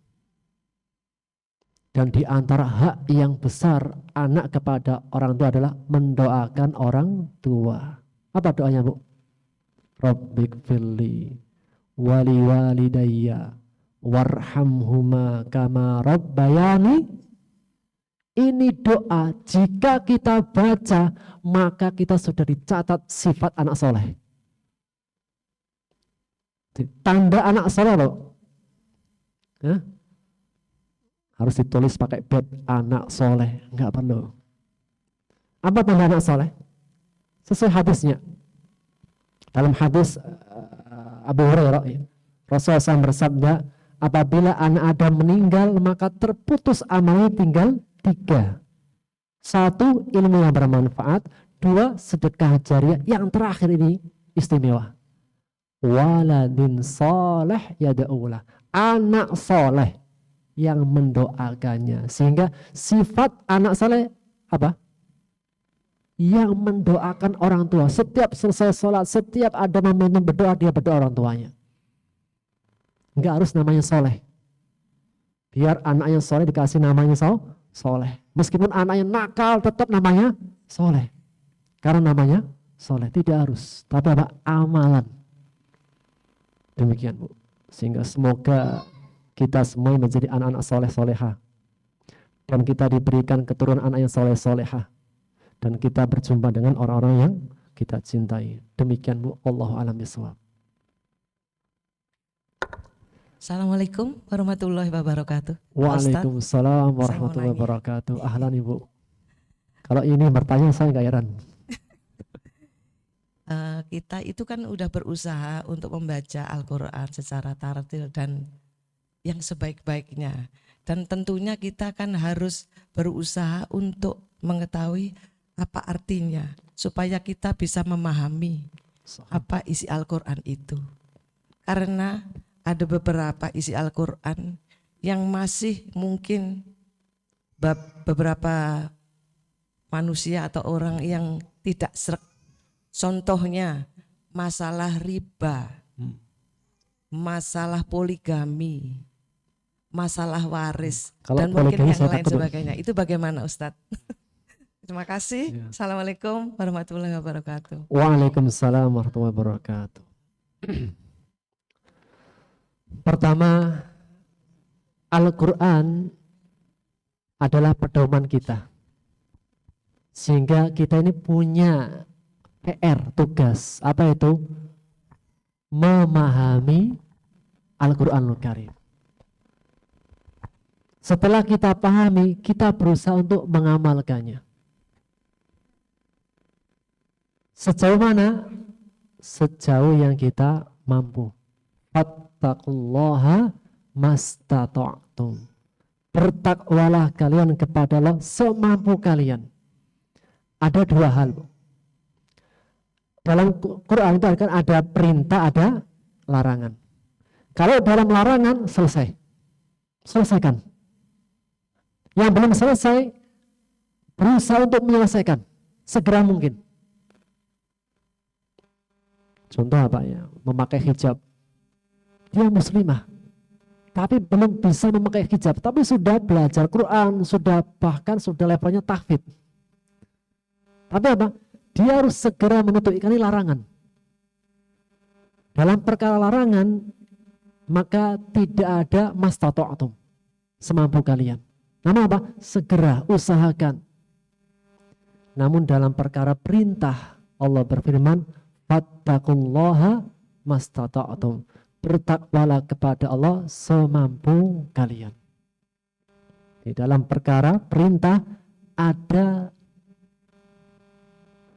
Dan di antara hak yang besar anak kepada orang tua adalah mendoakan orang tua. Apa doanya Bu? Rabbighfirli wali walidayya warhamhuma kama rabbayani. Ini doa jika kita baca maka kita sudah dicatat sifat anak soleh. Tanda anak soleh loh. Harus ditulis pakai bed, anak soleh, enggak perlu. Apa tanda anak soleh? Sesuai hadisnya. Dalam hadis Abu Hurairah, Rasulullah SAW bersabda, apabila anak Adam meninggal maka terputus amalnya tinggal 3. 1, ilmu yang bermanfaat. Dua, sedekah jariah. Yang terakhir ini istimewa. Waladin soleh yada'ulah. Anak soleh yang mendoakannya. Sehingga sifat anak soleh apa? Yang mendoakan orang tua. Setiap selesai sholat, setiap ada momentum berdoa, dia berdoa orang tuanya. Enggak harus namanya soleh. Biar anaknya soleh dikasih namanya soleh. Meskipun anaknya nakal, tetap namanya soleh. Karena namanya soleh. Tidak harus. Tapi apa? Amalan. Demikian, Bu. Sehingga semoga kita semua menjadi anak-anak soleh-soleha. Dan kita diberikan keturunan anak yang soleh-soleha. Dan kita berjumpa dengan orang-orang yang kita cintai. Demikian, Bu. Allahu a'lam bishawab. Assalamualaikum warahmatullahi wabarakatuh. Waalaikumsalam warahmatullahi wabarakatuh. Ahlan, Ibu. Kalau ini bertanya saya nggak heran. Kita itu kan udah berusaha untuk membaca Al-Quran secara tartil dan yang sebaik-baiknya. Dan tentunya kita kan harus berusaha untuk mengetahui apa artinya supaya kita bisa memahami apa isi Al-Quran itu. Karena ada beberapa isi Al-Quran yang masih mungkin beberapa manusia atau orang yang tidak sreg. Contohnya masalah riba, masalah poligami, masalah waris, dan mungkin yang lain sebagainya. Itu bagaimana, Ustadz? Terima kasih. Ya. Assalamualaikum warahmatullahi wabarakatuh. Waalaikumsalam warahmatullahi wabarakatuh. Pertama, Al-Quran adalah pedoman kita. Sehingga kita ini punya PR, tugas. Apa itu? Memahami Al-Quranul Karim. Setelah kita pahami, kita berusaha untuk mengamalkannya. Sejauh mana? Sejauh yang kita mampu. Fattaqullaha mastata'tum. Bertakwalah kalian kepada Allah semampu kalian. Ada dua hal, Bu. Dalam Quran itu kan ada perintah, ada larangan. Kalau dalam larangan selesai. Selesaikan. Yang belum selesai berusaha untuk menyelesaikan segera mungkin. Contoh apa ya? Memakai hijab. Dia muslimah, tapi belum bisa memakai hijab, tapi sudah belajar Quran, bahkan sudah levelnya tahfidz. Tapi apa? Dia harus segera menutup, ini larangan. Dalam perkara larangan, maka tidak ada mastata'tum, semampu kalian. Nama apa? Segera usahakan. Namun dalam perkara perintah, Allah berfirman, fattaqullaha mastata'tum. Bertakwalah kepada Allah semampu kalian. Di dalam perkara perintah ada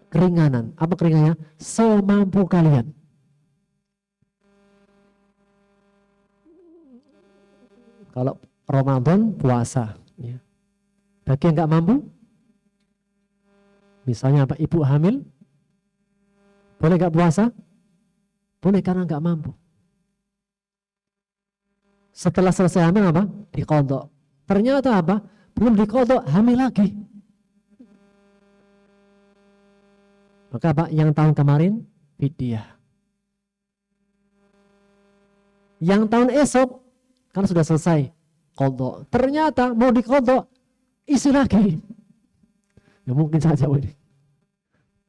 keringanan. Apa keringanannya? Semampu kalian. Kalau Ramadan puasa, ya. Bagi yang nggak mampu, misalnya apa? Ibu hamil, boleh nggak puasa? Boleh karena nggak mampu. Setelah selesai hamil apa? Diqodho. Ternyata apa? Belum diqodho, hamil lagi. Maka apa? Yang tahun kemarin fidyah. Yang tahun esok kan sudah selesai qodho. Ternyata mau diqodho, isi lagi. Ya mungkin saja ini.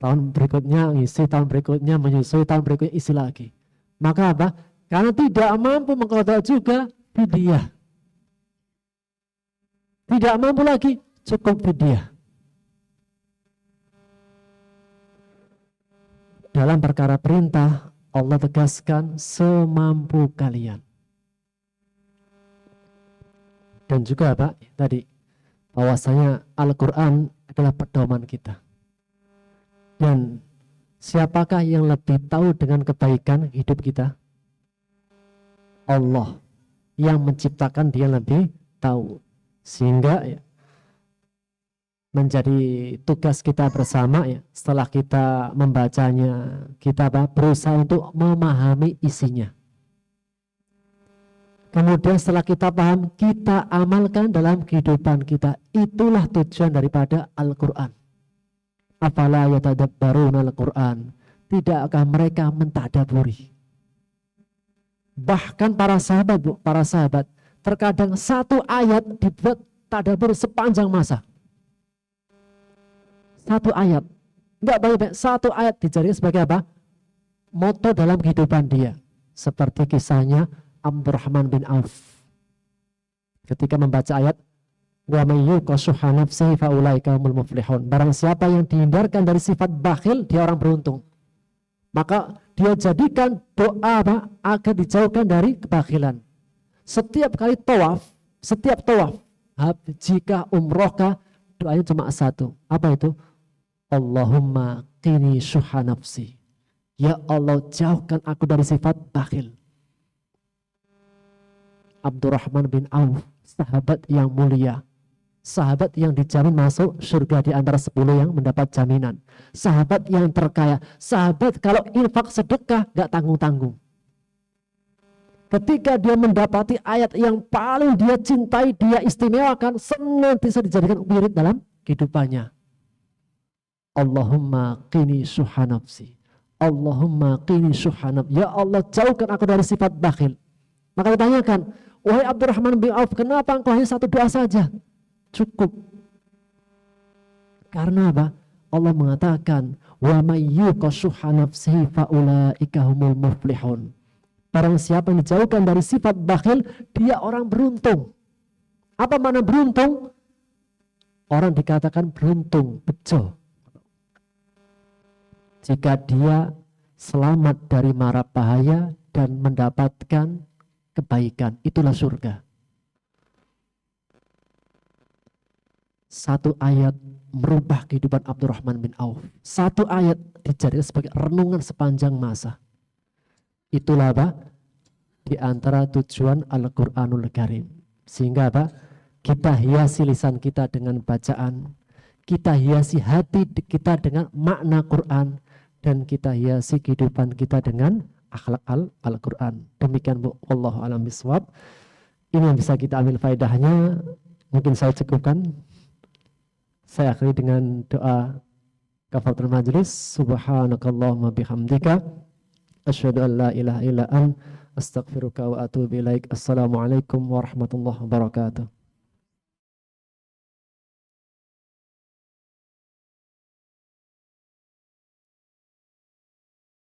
Tahun berikutnya ngisi, tahun berikutnya menyusui, tahun berikutnya isi lagi. Maka apa? Karena tidak mampu mengqodho juga fidyah. Tidak mampu lagi, cukup fidyah. Dalam perkara perintah, Allah tegaskan semampu kalian. Dan juga Pak, tadi bahwasanya Al-Quran adalah pedoman kita. Dan siapakah yang lebih tahu dengan kebaikan hidup kita? Allah. Yang menciptakan dia lebih tahu. Sehingga menjadi tugas kita bersama ya. Setelah kita membacanya, kita berusaha untuk memahami isinya. Kemudian setelah kita paham, kita amalkan dalam kehidupan kita. Itulah tujuan daripada Al-Quran. Afala yatadabbaruna Al-Quran. Tidakkah mereka mentadaburi? Bahkan para sahabat, terkadang satu ayat dibuat tadabur sepanjang masa. Satu ayat, enggak banyak, satu ayat dijadikan sebagai apa? Moto dalam kehidupan dia. Seperti kisahnya Abdurrahman bin Auf. Ketika membaca ayat, wa may yuqa shuhha nafsihi fa ulaika humul muflihun. Barang siapa yang dihindarkan dari sifat bakhil, dia orang beruntung. Maka dia jadikan doa agar dijauhkan dari kebakhilan. Setiap kali tawaf, jika umrohkah, doanya cuma satu. Apa itu? Allahumma qini syuhha nafsi. Ya Allah, jauhkan aku dari sifat bakhil. Abdurrahman bin Auf, sahabat yang mulia, sahabat yang dijamin masuk surga di antara 10 yang mendapat jaminan, sahabat yang terkaya, sahabat kalau infak sedekah gak tanggung-tanggung. Ketika dia mendapati ayat yang paling dia cintai, dia istimewakan, senantiasa dijadikan wirid dalam kehidupannya. Allahumma qini syuhha nafsi. Allahumma qini syuhha nafsi. Ya Allah, jauhkan aku dari sifat bakhil. Maka ditanyakan, wahai Abdurrahman bin Auf, kenapa engkau hanya satu doa saja? Cukup. Karena apa? Allah mengatakan, wa may yuqa syuhha nafsihi fa ulaika humul muflihun. Barang siapa yang dijauhkan dari sifat bakhil, dia orang beruntung. Apa makna beruntung? Orang dikatakan beruntung, bejo, jika dia selamat dari mara bahaya dan mendapatkan kebaikan. Itulah surga. Satu ayat merubah kehidupan Abdurrahman bin Auf. Satu ayat dijadikan sebagai renungan sepanjang masa. Itulah apa? Di antara tujuan Al-Quranul Karim. Sehingga apa? Kita hiasi lisan kita dengan bacaan, kita hiasi hati kita dengan makna Quran, dan kita hiasi kehidupan kita dengan akhlak Al-Quran. Demikian Bu, wallahu a'lam bishawab. Ini yang bisa kita ambil faedahnya. Mungkin saya cukupkan. Saya akhiri dengan doa kafaratul majlis. Subhanakallahumma bihamdika asyhadu an la ilaha illa anta astaghfiruka wa atubu ilaik. Assalamualaikum warahmatullahi wabarakatuh.